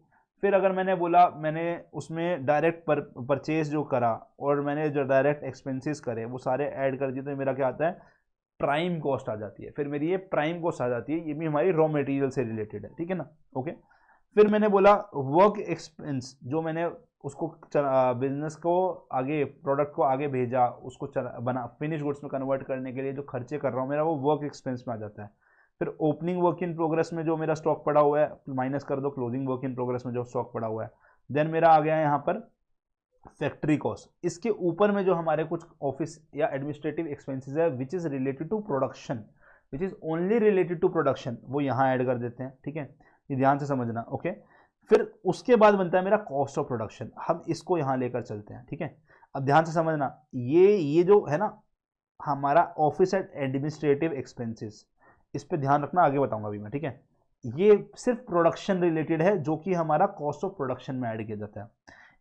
फिर अगर मैंने बोला मैंने उसमें डायरेक्ट परचेज जो करा और मैंने जो डायरेक्ट एक्सपेंसेस करे वो सारे ऐड कर दिए, तो मेरा क्या आता है, प्राइम कॉस्ट आ जाती है। फिर मेरी ये प्राइम कॉस्ट आ जाती है, ये भी हमारी रॉ मटेरियल से रिलेटेड है, ठीक है ना, ओके। फिर मैंने बोला वर्क एक्सपेंस, जो मैंने उसको बिजनेस को आगे, प्रोडक्ट को आगे भेजा, उसको बना फिनिश गुड्स में कन्वर्ट करने के लिए जो खर्चे कर रहा हूँ मेरा वो वर्क एक्सपेंस में आ जाता है। फिर ओपनिंग वर्क इन प्रोग्रेस में जो मेरा स्टॉक पड़ा हुआ है माइनस कर दो क्लोजिंग वर्क इन प्रोग्रेस में जो स्टॉक पड़ा हुआ है। देन मेरा आ गया है यहाँ पर फैक्ट्री कॉस्ट, इसके ऊपर में जो हमारे कुछ ऑफिस या एडमिनिस्ट्रेटिव एक्सपेंसेस है which is related to production, which is only related to production, वो यहाँ ऐड कर देते हैं, ठीक है, ये ध्यान से समझना, ओके। फिर उसके बाद बनता है मेरा कॉस्ट ऑफ प्रोडक्शन, हम इसको यहाँ लेकर चलते हैं, ठीक है। अब ध्यान से समझना, ये जो है ना हमारा ऑफिस एंड एडमिनिस्ट्रेटिव एक्सपेंसेस, इस पर ध्यान रखना, आगे बताऊंगा अभी मैं, ठीक है। ये सिर्फ प्रोडक्शन रिलेटेड है जो कि हमारा कॉस्ट ऑफ प्रोडक्शन में ऐड किया जाता है।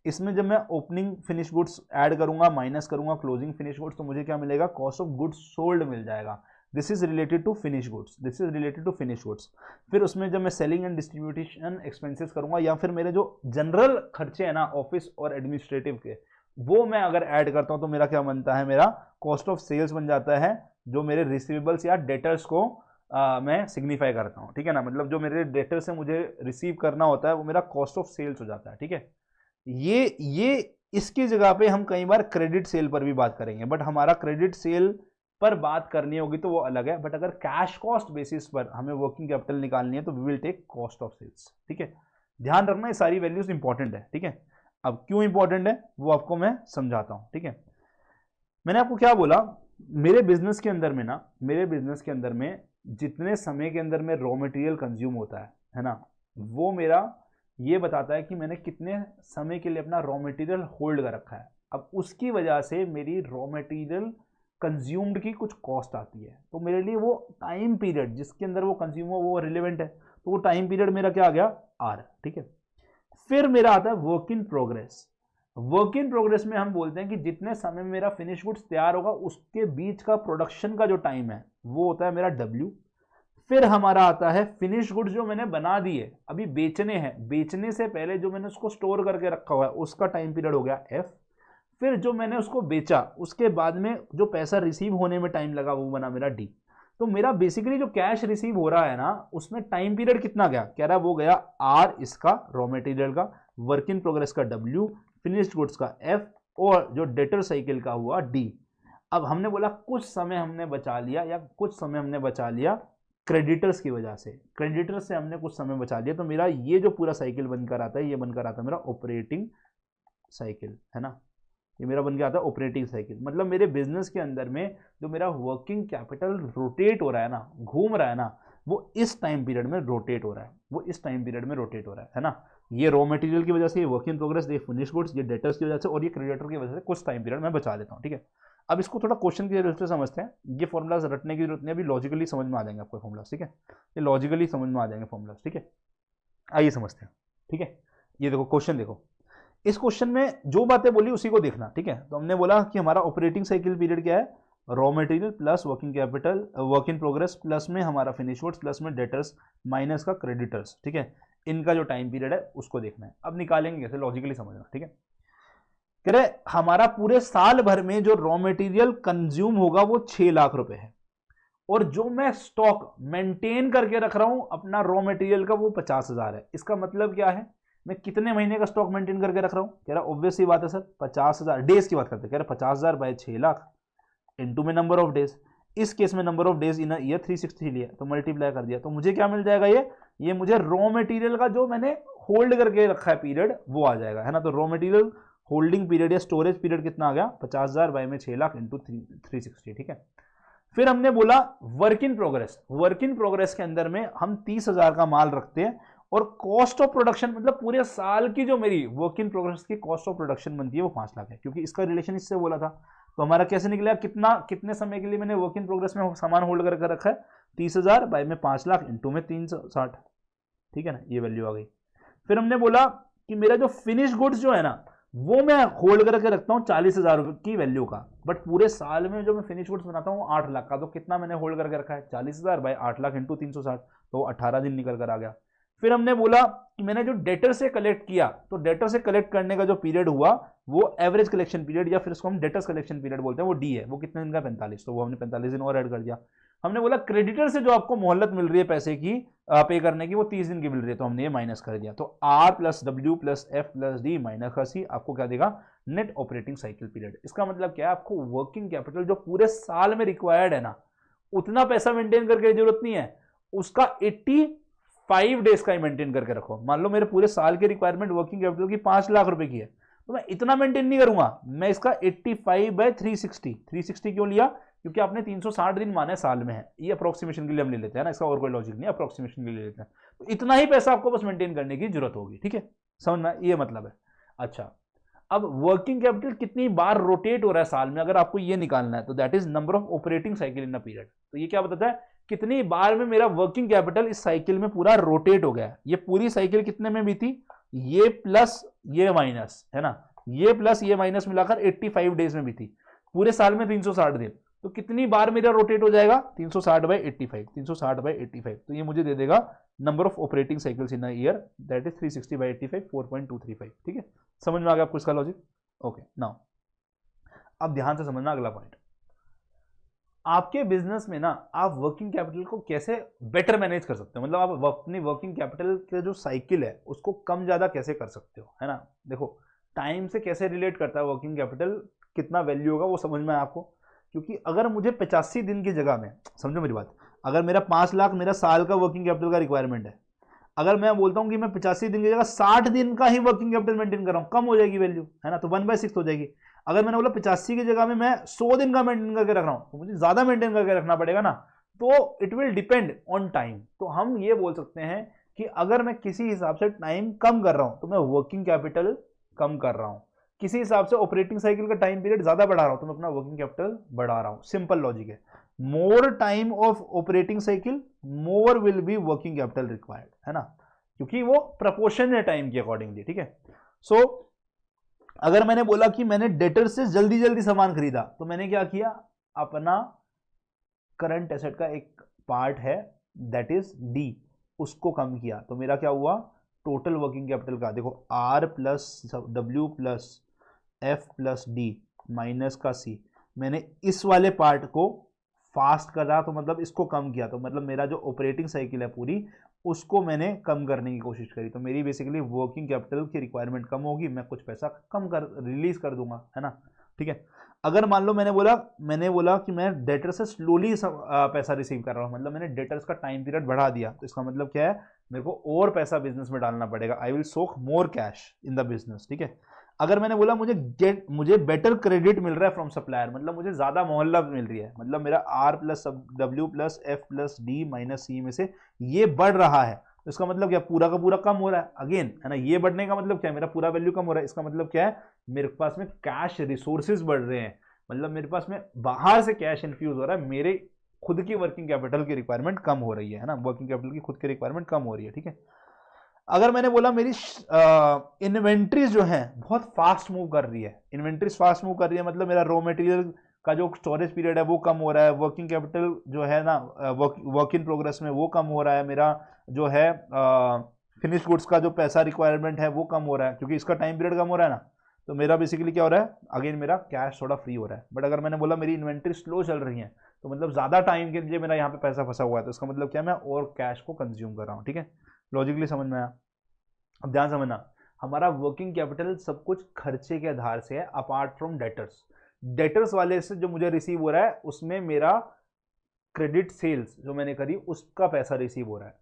इसमें जब मैं ओपनिंग फिनिश गुड्स ऐड करूंगा, माइनस करूंगा क्लोजिंग फिनिश गुड्स, तो मुझे क्या मिलेगा, कॉस्ट ऑफ गुड्स सोल्ड मिल जाएगा। This is related to finish goods, this is related to finish goods. फिर उसमें जब मैं सेलिंग एंड डिस्ट्रीब्यूशन एक्सपेंसेस करूंगा, या फिर मेरे जो जनरल खर्चे हैं ना ऑफिस और एडमिनिस्ट्रेटिव के, वो मैं अगर ऐड करता हूं तो मेरा क्या बनता है, मेरा कॉस्ट ऑफ सेल्स बन जाता है, जो मेरे रिसीवेबल्स या डेटर्स को मैं सिग्निफाई करता हूं, ठीक है ना, मतलब जो मेरे डेटर से मुझे रिसीव करना होता है वो मेरा कॉस्ट ऑफ सेल्स हो जाता है, ठीक है। ये इसकी जगह पे हम कई बार क्रेडिट सेल पर भी बात करेंगे, बट हमारा क्रेडिट सेल पर बात करनी होगी तो वो अलग है, बट अगर कैश कॉस्ट बेसिस पर हमें वर्किंग कैपिटल निकालनी है तो we will take cost of sales, ठीक है। ध्यान रखना ये सारी वैल्यूज इंपॉर्टेंट है, ठीक है। अब क्यों इंपॉर्टेंट है वो आपको मैं समझाता हूं, ठीक है। मैंने आपको क्या बोला, मेरे बिजनेस के अंदर में जितने समय के अंदर में रॉ मटेरियल कंज्यूम होता है ना, वो मेरा ये बताता है कि मैंने कितने समय के लिए अपना रॉ मटेरियल होल्ड कर रखा है। अब उसकी वजह से मेरी रॉ मटेरियल कंज्यूम्ड की कुछ कॉस्ट आती है, तो मेरे लिए वो टाइम पीरियड जिसके अंदर वो कंज्यूम हो वो रिलेवेंट है, तो वो टाइम पीरियड मेरा क्या आ गया, आर, ठीक है। फिर मेरा आता है work in progress. Work in progress में हम बोलते हैं कि जितने समय में मेरा फिनिश गुड्स तैयार होगा उसके बीच का प्रोडक्शन का जो टाइम है वो होता है मेरा डब्ल्यू। फिर हमारा आता है फिनिश गुड्स जो मैंने बना दिए अभी बेचने हैं, बेचने से पहले जो मैंने उसको स्टोर करके रखा हुआ है उसका टाइम पीरियड हो गया एफ। फिर जो मैंने उसको बेचा उसके बाद में जो पैसा रिसीव होने में टाइम लगा वो बना मेरा डी। तो मेरा बेसिकली जो कैश रिसीव हो रहा है ना उसमें टाइम पीरियड कितना गया, कह रहा है वो गया आर इसका रॉ मटेरियल का, वर्क इन प्रोग्रेस का डब्ल्यू, फिनिश्ड गुड्स का एफ, और जो डेटर साइकिल का हुआ डी। अब हमने बोला कुछ समय हमने बचा लिया या कुछ समय हमने बचा लिया क्रेडिटर्स की वजह से, क्रेडिटर्स से हमने कुछ समय बचा लिया, तो मेरा ये जो पूरा साइकिल बनकर आता है ये बनकर आता है मेरा ऑपरेटिंग साइकिल, है ना, ये मेरा बन के आता है ऑपरेटिंग साइकिल। मतलब मेरे बिजनेस के अंदर में जो मेरा वर्किंग कैपिटल रोटेट हो रहा है ना, घूम रहा है ना, वो इस टाइम पीरियड में रोटेट हो रहा है, वो इस टाइम पीरियड में रोटेट हो रहा है ना। ये रॉ मटेरियल की वजह से, ये वर्क इन प्रोग्रेस, ये फिनिश गुड्स, ये डेटर्स की वजह से और ये क्रेडिटर की वजह से कुछ टाइम पीरियड मैं बचा लेता हूँ, ठीक है। अब इसको थोड़ा क्वेश्चन की जरूरत से समझते हैं, ये फॉर्मुलाज रटने की जरूरत नहीं, अभी लॉजिकली समझ में आ जाएंगे आपको फॉर्मुलाज, ठीक है, ये लॉजिकली समझ में आ जाएंगे फॉर्मुलाज, ठीक है। आइए समझते हैं, ठीक है। ये देखो क्वेश्चन देखो, इस क्वेश्चन में जो बातें बोली उसी को देखना, ठीक है। तो हमने बोला कि हमारा ऑपरेटिंग साइकिल पीरियड क्या है, raw material plus working capital, work in progress plus में हमारा फिनिश गुड्स प्लस में डेटर्स माइनस का क्रेडिटर्स, ठीक है। इनका जो टाइम पीरियड है उसको देखना है। अब निकालेंगे कैसे, लॉजिकली समझना, ठीक है। कह रहे हमारा पूरे साल भर में जो रॉ मटेरियल कंज्यूम होगा वो 6 लाख रुपए है, और जो मैं स्टॉक मेंटेन करके रख रहा हूं अपना रॉ मटेरियल का वो 50,000 है। इसका मतलब क्या है, मैं कितने महीने का स्टॉक मेंटेन करके रख रहा हूं, कह रहा ऑब्वियस सी बात है सर 50,000 डेज की बात करते हैं, कह रहे 50,000 बाय 6 लाख इनटू में नंबर ऑफ डेज, इस केस में number of days in year 360 लिया तो मल्टीप्लाई कर दिया, तो मुझे क्या मिल जाएगा, ये मुझे रॉ मटेरियल का जो मैंने होल्ड करके रखा है पीरियड वो आ जाएगा, है ना। तो रॉ मटेरियल होल्डिंग पीरियड या स्टोरेज पीरियड कितना आ गया, 50,000 बाय में 6 लाख इंटू 360, ठीक है। फिर हमने बोला work in progress, work in progress के अंदर में हम 30,000 का माल रखते हैं, और कॉस्ट ऑफ प्रोडक्शन मतलब पूरे साल की जो मेरी वर्क इन प्रोग्रेस की कॉस्ट ऑफ प्रोडक्शन बनती है वो 5 लाख है, क्योंकि इसका रिलेशन इससे बोला था। तो हमारा कैसे निकला, कितने समय के लिए मैंने वर्क इन प्रोग्रेस में सामान होल्ड करके रखा है, 30,000 बाय में 5 लाख इंटू में 360, ठीक है ना, ये वैल्यू आ गई। फिर हमने बोला कि मेरा जो फिनिश गुड्स जो है ना वो मैं होल्ड करके रखता हूँ 40,000 रुपए की वैल्यू का, बट पूरे साल में जो मैं फिनिश गुड्स बनाता हूँ 8 लाख का, तो कितना मैंने होल्ड करके रखा है 40,000 बाय 8 लाख इंटू 360, तो 18 दिन निकल कर आ गया। फिर हमने बोला कि मैंने जो डेटर से कलेक्ट किया, तो डेटर से कलेक्ट करने का जो पीरियड हुआ वो एवरेज कलेक्शन पीरियड या फिर उसको हम डेटर्स कलेक्शन पीरियड बोलते हैं, वो डी है, वो कितने दिन का 45, तो वो हमने 45 दिन और ऐड कर दिया। हमने बोला क्रेडिटर से जो आपको मोहलत मिल रही है पैसे की पे करने की वो 30 दिन की मिल रही है, तो हमने ये माइनस कर दिया, तो R plus W plus F plus D minus का सी आपको क्या देगा, नेट ऑपरेटिंग साइकिल पीरियड। इसका मतलब क्या है, आपको वर्किंग कैपिटल जो पूरे साल में रिक्वायर्ड है ना उतना पैसा मेंटेन करके जरूरत नहीं है, उसका 85 डेज का ही मेंटेन करके रखो। मान लो मेरे पूरे साल की रिक्वायरमेंट वर्किंग कैपिटल की 5 लाख रुपए की है, तो मैं इतना मेंटेन नहीं करूंगा, मैं इसका 85 बाय 360 क्यों लिया, क्योंकि आपने 360 दिन माने साल में है, ये अप्रोक्सीमेशन के लिए हम ले लेते हैं ना, इसका और कोई लॉजिक नहीं, अप्रोक्सीमेशन के लिए लेते हैं, तो इतना ही पैसा आपको बस मेंटेन करने की जरूरत होगी, ठीक है, समझ में, ये मतलब है। अच्छा, अब वर्किंग कैपिटल कितनी बार रोटेट हो रहा है साल में, अगर आपको ये निकालना है तो that is number of operating cycle in a period. तो ये क्या बताता है, कितनी बार में मेरा वर्किंग कैपिटल इस साइकिल में पूरा रोटेट हो गया। ये पूरी साइकिल कितने में भी थी, ये प्लस ये माइनस, है ना, ये प्लस ये माइनस मिलाकर 85 डेज में भी थी, पूरे साल में 360 दिन, तो कितनी बार मेरा रोटेट हो जाएगा 360 बाय 85, 360 बाय 85, तो ये मुझे दे देगा number of operating cycles in a year, that is 360 by 85, 4.235, ठीक है। समझ में आ गया आपको इसका लॉजिक, ओके। नाउ अब ध्यान से समझना अगला पॉइंट, आपके बिजनेस में ना आप वर्किंग कैपिटल को कैसे बेटर मैनेज कर सकते हो, मतलब आप अपनी वर्किंग कैपिटल के जो साइकिल है उसको कम ज्यादा कैसे कर सकते हो, है ना। देखो टाइम से कैसे रिलेट करता है वर्किंग कैपिटल, कितना वैल्यू होगा वो समझ में है आपको, क्योंकि अगर मुझे 85 दिन की जगह में, समझो मेरी बात, अगर मेरा 5 लाख मेरा साल का वर्किंग कैपिटल का रिक्वायरमेंट है, अगर मैं बोलता हूं कि मैं 85 दिन की जगह 60 दिन का ही वर्किंग कैपिटल मेंटेन कर रहा हूं, कम हो जाएगी वैल्यू, है ना, तो 1/6 हो जाएगी। अगर मैंने बोला 85 की जगह में मैं 100 दिन का मेंटेन करके रख रहा हूं, तो मुझे ज्यादा मेंटेन करके रखना पड़ेगा ना, तो it will depend on time. तो हम ये बोल सकते हैं कि अगर मैं किसी हिसाब से टाइम कम कर रहा हूं तो मैं वर्किंग कैपिटल कम कर रहा हूं, किसी हिसाब से ऑपरेटिंग साइकिल का टाइम पीरियड ज्यादा बढ़ा रहा हूं तो मैं अपना वर्किंग कैपिटल बढ़ा रहा हूं। सिंपल लॉजिक है, more time of operating cycle more will be working capital required, है ना, क्योंकि वो प्रपोर्शन है टाइम के अकॉर्डिंगली, ठीक है। सो अगर मैंने बोला कि मैंने डेटर से जल्दी जल्दी सामान खरीदा, तो मैंने क्या किया, अपना करंट एसेट का एक पार्ट है दैट इज डी, उसको कम किया, तो मेरा क्या हुआ, टोटल वर्किंग कैपिटल का देखो R plus W plus F plus D minus का सी, मैंने इस वाले पार्ट को फास्ट करा, तो मतलब इसको कम किया, तो मतलब मेरा जो ऑपरेटिंग साइकिल है पूरी उसको मैंने कम करने की कोशिश करी, तो मेरी बेसिकली वर्किंग कैपिटल की रिक्वायरमेंट कम होगी, मैं कुछ पैसा कम कर रिलीज कर दूंगा, है ना, ठीक है। अगर मान लो मैंने बोला कि मैं डेटर से स्लोली पैसा रिसीव कर रहा हूँ, मतलब मैंने डेटर्स का टाइम पीरियड बढ़ा दिया, तो इसका मतलब क्या है, मेरे को और पैसा बिजनेस में डालना पड़ेगा, I will soak more cash in the business, ठीक है। अगर मैंने बोला मुझे बेटर क्रेडिट मिल रहा है फ्रॉम सप्लायर, मतलब मुझे ज्यादा मोहल्लत मिल रही है, मतलब मेरा R plus W plus F plus D minus C में से ये बढ़ रहा है, तो इसका मतलब क्या, पूरा का पूरा कम हो रहा है अगेन, है ना। ये बढ़ने का मतलब क्या है, मेरा पूरा वैल्यू कम हो रहा है, इसका मतलब क्या है, मेरे पास में कैश रिसोर्सेज बढ़ रहे हैं, मतलब मेरे पास में बाहर से कैश इन्फ्यूज हो रहा है, मेरे खुद की वर्किंग कैपिटल की रिक्वायरमेंट कम हो रही है ना, वर्किंग कैपिटल की खुद की रिक्वायरमेंट कम हो रही है, ठीक है। अगर मैंने बोला मेरी इन्वेंट्रीज जो है बहुत फास्ट मूव कर रही है, इन्वेंट्रीज फास्ट मूव कर रही है, मतलब मेरा रॉ मटेरियल का जो स्टोरेज पीरियड है वो कम हो रहा है, वर्किंग कैपिटल जो है ना वर्क इन प्रोग्रेस में वो कम हो रहा है, मेरा जो है फिनिश गुड्स का जो पैसा रिक्वायरमेंट है वो कम हो रहा है, क्योंकि इसका टाइम पीरियड कम हो रहा है ना, तो मेरा बेसिकली क्या हो रहा है, अगेन मेरा कैश थोड़ा फ्री हो रहा है। बट अगर मैंने बोला मेरी इन्वेंट्री स्लो चल रही है, तो मतलब ज़्यादा टाइम के लिए मेरा यहाँ पे पैसा फंसा हुआ है, तो इसका मतलब क्या, मैं और कैश को कंज्यूम कर रहा हूँ, ठीक है। लॉजिकली समझ में आया। अब ध्यान समझना, हमारा वर्किंग कैपिटल सब कुछ खर्चे के आधार से है, अपार्ट फ्रॉम डेटर्स। डेटर्स वाले से जो मुझे रिसीव हो रहा है उसमें मेरा क्रेडिट सेल्स जो मैंने करी उसका पैसा रिसीव हो रहा है।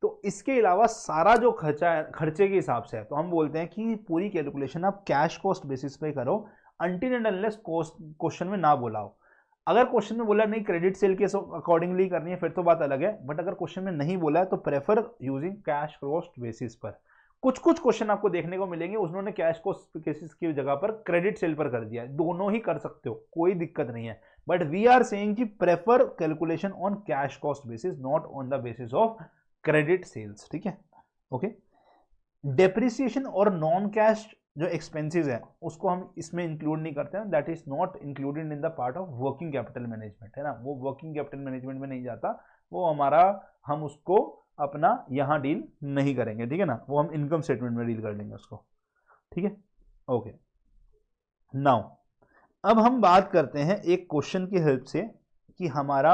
तो इसके अलावा सारा जो खर्चा है खर्चे के हिसाब से है, तो हम बोलते हैं कि पूरी कैलकुलेशन आप कैश कॉस्ट बेसिस पे करो, अनटिल एंड अनलेस क्वेश्चन में ना बोला हो। अगर क्वेश्चन में बोला नहीं क्रेडिट सेल के अकॉर्डिंगली करनी है फिर तो बात अलग है, बट अगर क्वेश्चन में नहीं बोला है तो prefer using cash cost basis पर। कुछ कुछ क्वेश्चन आपको देखने को मिलेंगे उन्होंने कैश कॉस्ट केसेस की जगह पर क्रेडिट सेल पर कर दिया है, दोनों ही कर सकते हो, कोई दिक्कत नहीं है, बट वी आर सेइंग कि prefer calculation on cash cost basis, not on the basis of credit sales, ठीक है। ओके, डेप्रिसिएशन और नॉन कैश जो एक्सपेंसेस है उसको हम इसमें इंक्लूड नहीं करते हैं, that is not included in the part of working capital management, है ना, वो वर्किंग कैपिटल मैनेजमेंट में नहीं जाता, वो हमारा, हम उसको अपना यहां डील नहीं करेंगे, ठीक है ना, वो हम इनकम स्टेटमेंट में डील कर लेंगे उसको, ठीक है। ओके, नाउ अब हम बात करते हैं एक क्वेश्चन की हेल्प से कि हमारा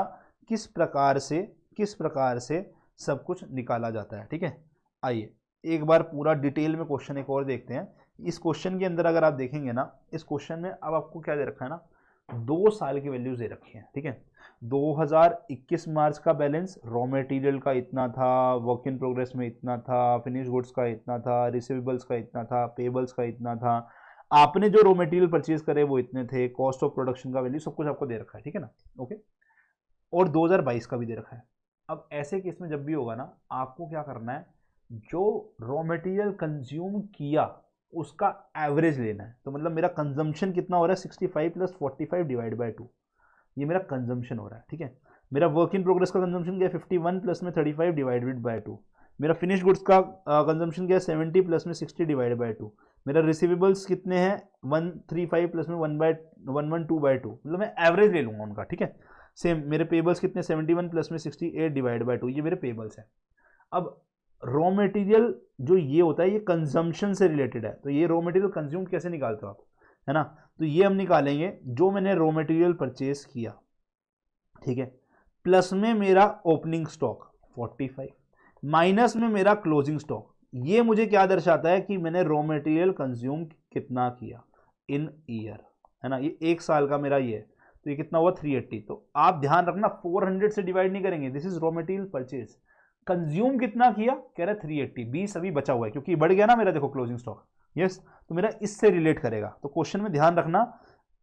किस प्रकार से सब कुछ निकाला जाता है, ठीक है। आइए एक बार पूरा डिटेल में क्वेश्चन एक और देखते हैं। इस क्वेश्चन के अंदर अगर आप देखेंगे ना, इस क्वेश्चन में अब आपको क्या दे रखा है ना, 2 साल की वैल्यूज दे रखी है, ठीक है। 2021 मार्च का बैलेंस, रॉ मटेरियल का इतना था, वर्क इन प्रोग्रेस में इतना था, फिनिश गुड्स का इतना था, रिसीवेबल्स का इतना था, पेबल्स का इतना था, आपने जो रॉ मटेरियल परचेज करे वो इतने थे, कॉस्ट ऑफ प्रोडक्शन का वैल्यू सब कुछ आपको दे रखा है, ठीक है ना। ओके, और 2022 का भी दे रखा है। अब ऐसे केस में जब भी होगा ना, आपको क्या करना है, जो रॉ मटेरियल कंज्यूम किया उसका एवरेज लेना है। तो मतलब मेरा कंजम्पशन कितना हो रहा है, 65 + 45 डिवाइड बाई 2, ये मेरा कंजम्पशन हो रहा है, ठीक है। मेरा वर्क इन प्रोग्रेस का कंजम्पशन क्या है, 51 प्लस में 35 डिवाइडेड बाय 2। मेरा फिनिश गुड्स का कंजम्पशन क्या है, 70 प्लस में 60 डिवाइड बाय 2। मेरा रिसीवेबल्स कितने हैं, 135 प्लस में 112/2, मतलब मैं एवरेज ले लूंगा उनका, ठीक है। सेम मेरे पेबल्स कितने, 71 प्लस में 68 डिवाइड बाय 2, ये मेरे पेबल्स हैं। अब रॉ मटेरियल जो ये होता है ये कंजम्पशन से रिलेटेड है, तो ये रॉ मटेरियल कंज्यूम कैसे निकालते हो आप, है ना, तो ये हम निकालेंगे जो मैंने रॉ मटेरियल परचेज किया, ठीक है, प्लस में मेरा ओपनिंग स्टॉक 45, माइनस में मेरा क्लोजिंग स्टॉक। ये मुझे क्या दर्शाता है कि मैंने रॉ मटेरियल कंज्यूम कितना किया इन ईयर, है ना, ये एक साल का मेरा ये है, तो ये कितना हुआ 380। तो आप ध्यान रखना 400 से डिवाइड नहीं करेंगे, this is raw material purchase. Consume कितना किया, कह रहे 380, 20 अभी बचा हुआ है क्योंकि बढ़ गया ना मेरा, देखो क्लोजिंग स्टॉक, यस, तो मेरा इससे रिलेट करेगा। तो क्वेश्चन में ध्यान रखना,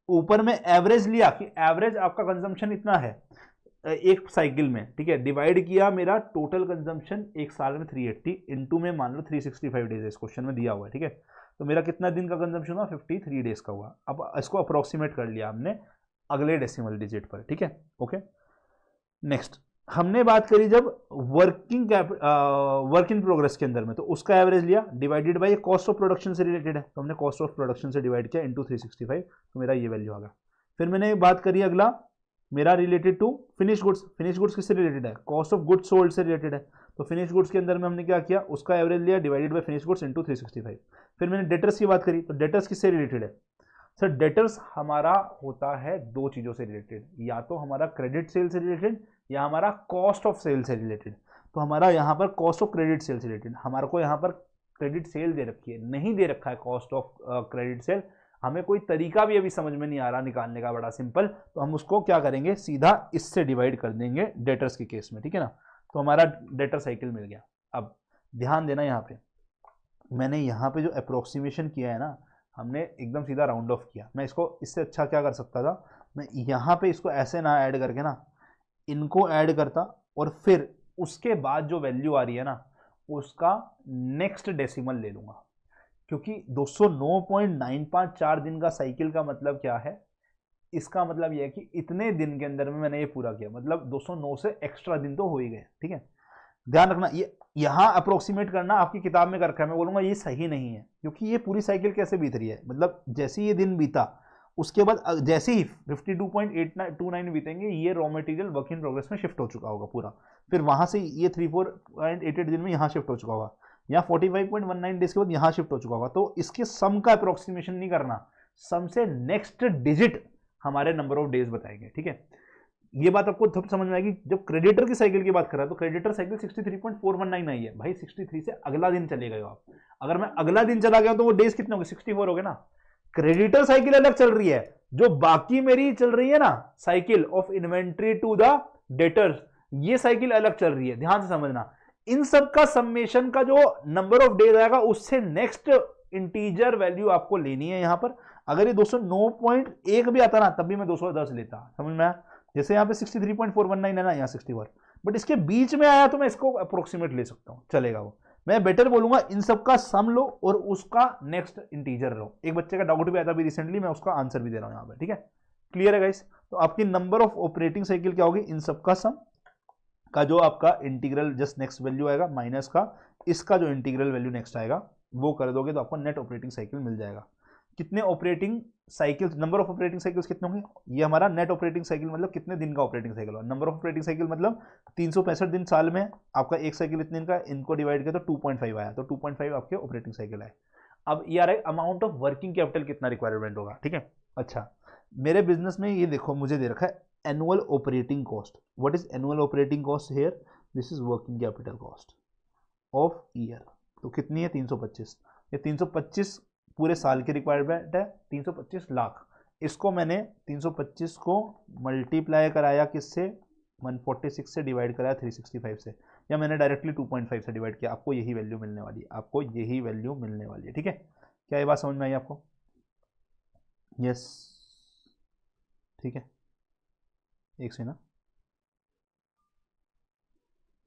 ऊपर में एवरेज लिया कि एवरेज आपका कंजम्पशन इतना है एक साइकिल में, ठीक है, डिवाइड किया मेरा टोटल कंजम्पशन एक साल में 380 इनटू में मान लो 365 डेज इस क्वेश्चन में दिया हुआ है, ठीक है। तो मेरा कितना दिन का कंजम्पशन हुआ, 53 डेज का हुआ। अब इसको अप्रोक्सीमेट कर लिया हमने अगले डेसिमल डिजिट पर, ठीक है। ओके, नेक्स्ट हमने बात करी जब वर्क इन प्रोग्रेस के अंदर में, तो उसका एवरेज लिया divided by cost of production से रिलेटेड है, तो हमने कॉस्ट ऑफ प्रोडक्शन से डिवाइड किया इनटू 365, तो मेरा ये वैल्यू आ गया। फिर मैंने बात करी अगला मेरा related to finish goods, finish goods किससे रिलेटेड है, कॉस्ट ऑफ गुड्स सोल्ड से रिलेटेड है, तो फिनिश गुड्स के अंदर में हमने क्या किया, उसका एवरेज लिया divided by finish goods into 365। फिर मैंने डेटर्स की बात करी, तो डेटर्स किससे रिलेटेड है सर, डेटर्स हमारा होता है दो चीज़ों से रिलेटेड, या तो हमारा क्रेडिट सेल से रिलेटेड या हमारा कॉस्ट ऑफ सेल से रिलेटेड। तो हमारा यहाँ पर कॉस्ट ऑफ क्रेडिट सेल से रिलेटेड, हमारे को यहाँ पर क्रेडिट सेल दे रखी है, नहीं दे रखा है कॉस्ट ऑफ क्रेडिट सेल, हमें कोई तरीका भी अभी समझ में नहीं आ रहा निकालने का, बड़ा सिंपल, तो हम उसको क्या करेंगे, सीधा इससे डिवाइड कर देंगे डेटर्स के केस में, ठीक है ना। तो हमारा डेटर साइकिल मिल गया। अब ध्यान देना, यहाँ पे मैंने यहाँ पे जो अप्रोक्सीमेशन किया है ना, हमने एकदम सीधा राउंड ऑफ किया। मैं इसको इससे अच्छा क्या कर सकता था, मैं यहाँ पे इसको ऐसे ना ऐड करके ना इनको ऐड करता, और फिर उसके बाद जो वैल्यू आ रही है ना उसका नेक्स्ट डेसिमल ले लूंगा, क्योंकि 209.954 दिन का साइकिल का मतलब क्या है, इसका मतलब यह है कि इतने दिन के अंदर में मैंने ये पूरा किया, मतलब 209 से एक्स्ट्रा दिन तो हो ही गए, ठीक है। ध्यान रखना, ये यहां अप्रोक्सीमेट करना आपकी किताब में कर रखा है, मैं बोलूंगा ये सही नहीं है, क्योंकि ये पूरी साइकिल कैसे बीत रही है, मतलब जैसे ये दिन बीता उसके बाद जैसे ही 52.829 बीतेंगे ये raw material work in progress में शिफ्ट हो चुका होगा पूरा, फिर वहां से ये 34.88 दिन में यहां शिफ्ट हो चुका होगा, या 45.19 डेज के बाद यहां शिफ्ट हो चुका होगा। तो इसके सम का अप्रोक्सीमेशन नहीं करना, सम से नेक्स्ट डिजिट हमारे नंबर ऑफ डेज बताएंगे, ठीक है। ये बात आपको तब समझ में आएगी जब क्रेडिटर की साइकिल की बात कर रहा है, तो क्रेडिटर साइकिल 63.419 आई है भाई, 63 से अगला दिन चले गए आप, अगर मैं अगला दिन चला गया तो वो डेज कितने हो गए, 64 हो गए ना। क्रेडिटर साइकिल अलग चल रही है, जो बाकी मेरी चल रही है ना cycle of inventory to the debtors, ये साइकिल अलग चल रही है, ध्यान से समझना। इन सब का सम्मेशन का जो नंबर ऑफ डेज आएगा उससे नेक्स्ट इंटीजर वैल्यू आपको लेनी है यहां पर। अगर ये 209.1 भी आता ना तब भी मैं 210 लेता, समझ में आया। जैसे यहाँ पे 63.419 है ना, यहाँ 61, बट इसके बीच में आया तो मैं इसको अप्रोक्सीमेट ले सकता हूँ, चलेगा वो। मैं बेटर बोलूंगा इन सब का सम लो और उसका नेक्स्ट इंटीजर लो। एक बच्चे का डाउट भी आया था अभी रिसेंटली, मैं उसका आंसर भी दे रहा हूँ यहाँ पे, ठीक है। क्लियर है गाइस। तो आपकी नंबर ऑफ ऑपरेटिंग साइकिल क्या होगी, इन सब का सम का जो आपका इंटीग्रल जस्ट नेक्स्ट वैल्यू आएगा माइनस का इसका जो इंटीग्रल वैल्यू नेक्स्ट आएगा वो कर दोगे तो आपको नेट ऑपरेटिंग साइकिल मिल जाएगा। कितने operating cycles, number of operating cycles कितने होंगे, ये हमारा नेट ऑपरेटिंग साइकिल मतलब कितने दिन का ऑपरेटिंग साइकिल होगा। नंबर ऑफ ऑपरेटिंग साइकिल मतलब 365 दिन साल में आपका एक साइकिल इतने दिन का, इनको डिवाइड किया तो 2.5 आया, तो 2.5 आपके ऑपरेटिंग साइकिल आए। अब ये आ रहा है अमाउंट ऑफ वर्किंग कैपिटल कितना रिक्वायरमेंट होगा, ठीक है। अच्छा मेरे बिजनेस में ये देखो मुझे दे रखा है annual operating cost. What is annual operating cost here, this is working capital cost of year. तो कितनी है 325, ये 325 पूरे साल की रिक्वायरमेंट है, 325 लाख। इसको मैंने 325 को मल्टीप्लाई कराया किससे, 146 से डिवाइड कराया 365 से, या मैंने डायरेक्टली 2.5 से डिवाइड किया, आपको यही वैल्यू मिलने वाली है, आपको यही वैल्यू मिलने वाली है, ठीक है। क्या ये बात समझ में आई आपको, यस ठीक है। एक से ना,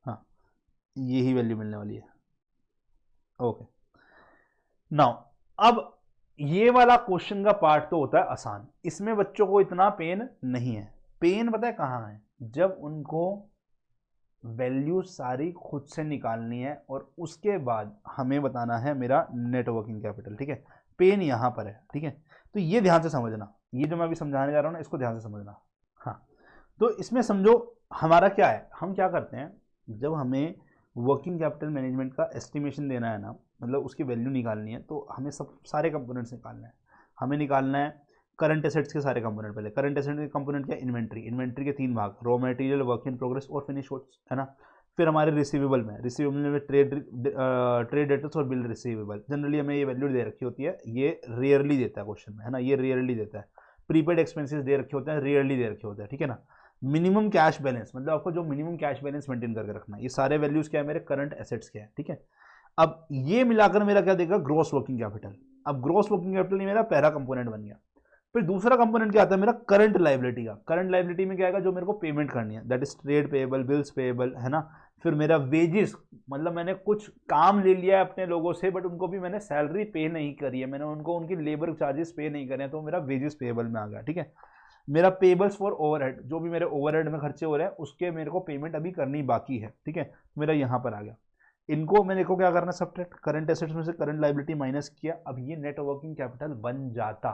हाँ यही वैल्यू मिलने वाली है, ओके। नाउ अब ये वाला क्वेश्चन का पार्ट तो होता है आसान, इसमें बच्चों को इतना पेन नहीं है। पेन पता है कहाँ है, जब उनको वैल्यू सारी खुद से निकालनी है और उसके बाद हमें बताना है मेरा नेट वर्किंग कैपिटल, ठीक है। पेन यहां पर है, ठीक है। तो ये ध्यान से समझना, ये जो मैं अभी समझाने जा रहा हूं ना इसको ध्यान से समझना। हाँ तो इसमें समझो हमारा क्या है, हम क्या करते हैं जब हमें वर्किंग कैपिटल मैनेजमेंट का एस्टिमेशन देना है ना, मतलब उसकी वैल्यू निकालनी है, तो हमें सब सारे कंपोनेंट्स निकालना है। हमें निकालना है करंट एसेट्स के सारे कंपोनेंट, पहले करंट एसेट के कंपोनेंट क्या, इन्वेंट्री, इन्वेंट्री के 3 भाग, raw material, work in progress और फिनिश गुड्स, है ना। फिर हमारे रिसीवेबल में ट्रेड डेटर्स और बिल रिसीवेबल, जनरली हमें ये वैल्यू दे रखी होती है, ये रेयरली देता है क्वेश्चन में, है ना, ये रेयरली देता है। प्रीपेड एक्सपेंसेस दे रखे होते हैं, रेयरली दे रखे होते हैं, ठीक है ना। मिनिमम कैश बैलेंस मतलब आपको जो मिनिमम कैश बैलेंस मेंटेन करके रखना है, ये सारे वैल्यूज क्या है मेरे करंट एसेट्स के हैं, ठीक है। अब ये मिलाकर मेरा क्या देगा, ग्रॉस वर्किंग कैपिटल। अब ग्रॉस वर्किंग कैपिटल ये मेरा पहला कंपोनेंट बन गया। फिर दूसरा कंपोनेंट क्या आता है मेरा, करंट लाइबिलिटी का। करंट लाइबिलिटी में क्या आएगा, जो मेरे को पेमेंट करनी है, that is trade payable, bills payable, है ना। फिर मेरा वेजेस, मतलब मैंने कुछ काम ले लिया है अपने लोगों से बट उनको भी मैंने सैलरी पे नहीं करी है, मैंने उनको उनकी लेबर चार्जेस पे नहीं करे हैं, तो मेरा वेजेस पेएबल में आ गया, ठीक है। मेरा पेबल्स फॉर ओवरहेड, जो भी मेरे ओवरहेड में खर्चे हो रहे हैं उसके मेरे को पेमेंट अभी करनी बाकी है, ठीक है, मेरा यहाँ पर आ गया। इनको मैंने को क्या करना है, सब्ट्रैक्ट, करंट एसेट्स में से करंट लाइबिलिटी माइनस किया, अब ये नेट वर्किंग कैपिटल बन जाता।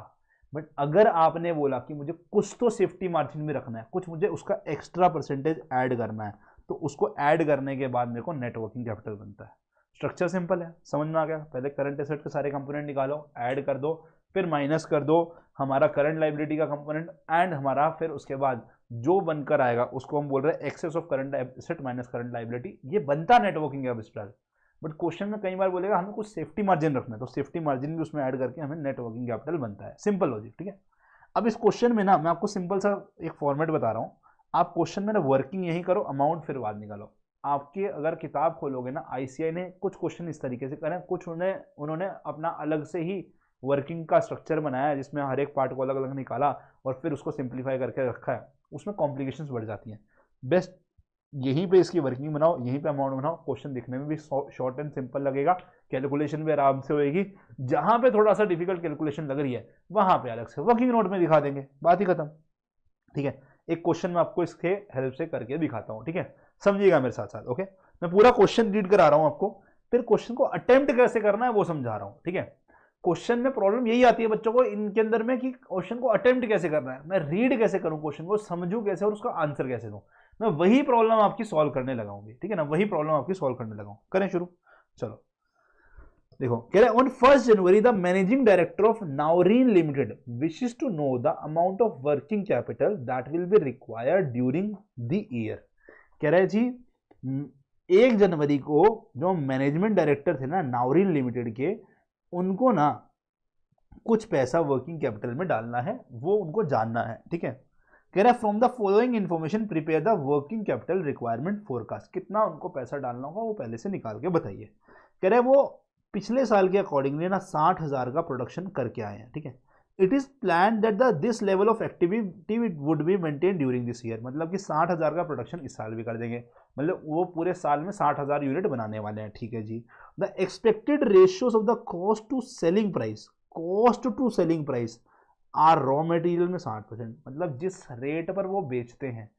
बट अगर आपने बोला कि मुझे कुछ तो सेफ्टी मार्जिन में रखना है, कुछ मुझे उसका एक्स्ट्रा परसेंटेज ऐड करना है, तो उसको ऐड करने के बाद मेरे को नेट वर्किंग कैपिटल बनता है। स्ट्रक्चर सिंपल है, समझ में आ गया। पहले करंट एसेट के सारे कंपोनेंट निकालो, ऐड कर दो, फिर माइनस कर दो हमारा करंट लाइबिलिटी का कंपोनेंट एंड हमारा, फिर उसके बाद जो बनकर आएगा उसको हम बोल रहे हैं excess of current asset minus current liability, ये बनता net working capital. But question में कई बार बोलेगा हमें कुछ सेफ्टी मार्जिन रखना है, तो सेफ्टी मार्जिन भी उसमें ऐड करके हमें नेट वर्किंग कैपिटल बनता है। सिंपल लॉजिक, ठीक है। अब इस क्वेश्चन में ना मैं आपको सिंपल सा एक फॉर्मेट बता रहा हूँ, आप क्वेश्चन में ना वर्किंग यही करो, अमाउंट फिर बाद निकालो। आपके अगर किताब खोलोगे ना, आईसीआई ने कुछ क्वेश्चन इस तरीके से करे, कुछ उन्होंने अपना अलग से ही वर्किंग का स्ट्रक्चर बनाया जिसमें हर एक पार्ट को अलग अलग निकाला और फिर उसको सिंप्लीफाई करके रखा है, उसमें कॉम्प्लिकेशंस बढ़ जाती हैं। बेस्ट यहीं पे इसकी वर्किंग बनाओ, यहीं पे अमाउंट बनाओ, क्वेश्चन दिखने में भी शॉर्ट एंड सिंपल लगेगा, कैलकुलेशन भी आराम से होएगी। जहां पे थोड़ा सा डिफिकल्ट कैलकुलेशन लग रही है वहां पे अलग से वर्किंग नोट में दिखा देंगे, बात ही खत्म। ठीक है, एक क्वेश्चन मैं आपको इसके हेल्प से करके दिखाता हूं, ठीक है, समझिएगा मेरे साथ साथ। ओके, मैं पूरा क्वेश्चन रीड करा रहा हूं आपको, फिर क्वेश्चन को अटेम्प्ट कैसे करना है वो समझा रहा हूं। ठीक है, क्वेश्चन में प्रॉब्लम यही आती है बच्चों को इनके अंदर में कि क्वेश्चन को अटेम्प्ट कैसे करना है, मैं रीड कैसे करूं क्वेश्चन को, समझूं कैसे और उसका आंसर कैसे दूं। मैं वही प्रॉब्लम आपकी सॉल्व करने लगाऊंगी, ठीक है ना, वही प्रॉब्लम आपकी सॉल्व करने लगाऊं। करें शुरू, चलो देखो, कह रहे हैं on 1 January the managing director of Naureen Limited wishes to know the amount of working capital that will be required during the year. कह रहे हैं जी 1 जनवरी को जो मैनेजमेंट डायरेक्टर थे ना नाउरीन लिमिटेड के, उनको ना कुछ पैसा वर्किंग कैपिटल में डालना है, वो उनको जानना है। ठीक है, कह रहा है from the following information prepare the working capital requirement forecast. कितना उनको पैसा डालना होगा वो पहले से निकाल के बताइए। कह रहे हैं वो पिछले साल के अकॉर्डिंगली ना 60,000 का प्रोडक्शन करके आए हैं। ठीक है, it is plan that the this level of activity would be maintain during this year. मतलब कि 60,000 का प्रोडक्शन इस साल भी कर देंगे, मतलब वो पूरे साल में 60,000 यूनिट बनाने वाले हैं। ठीक है जी, the expected ratios of the cost to selling price, cost to selling price are raw material में 60%, मतलब जिस रेट पर वो बेचते हैं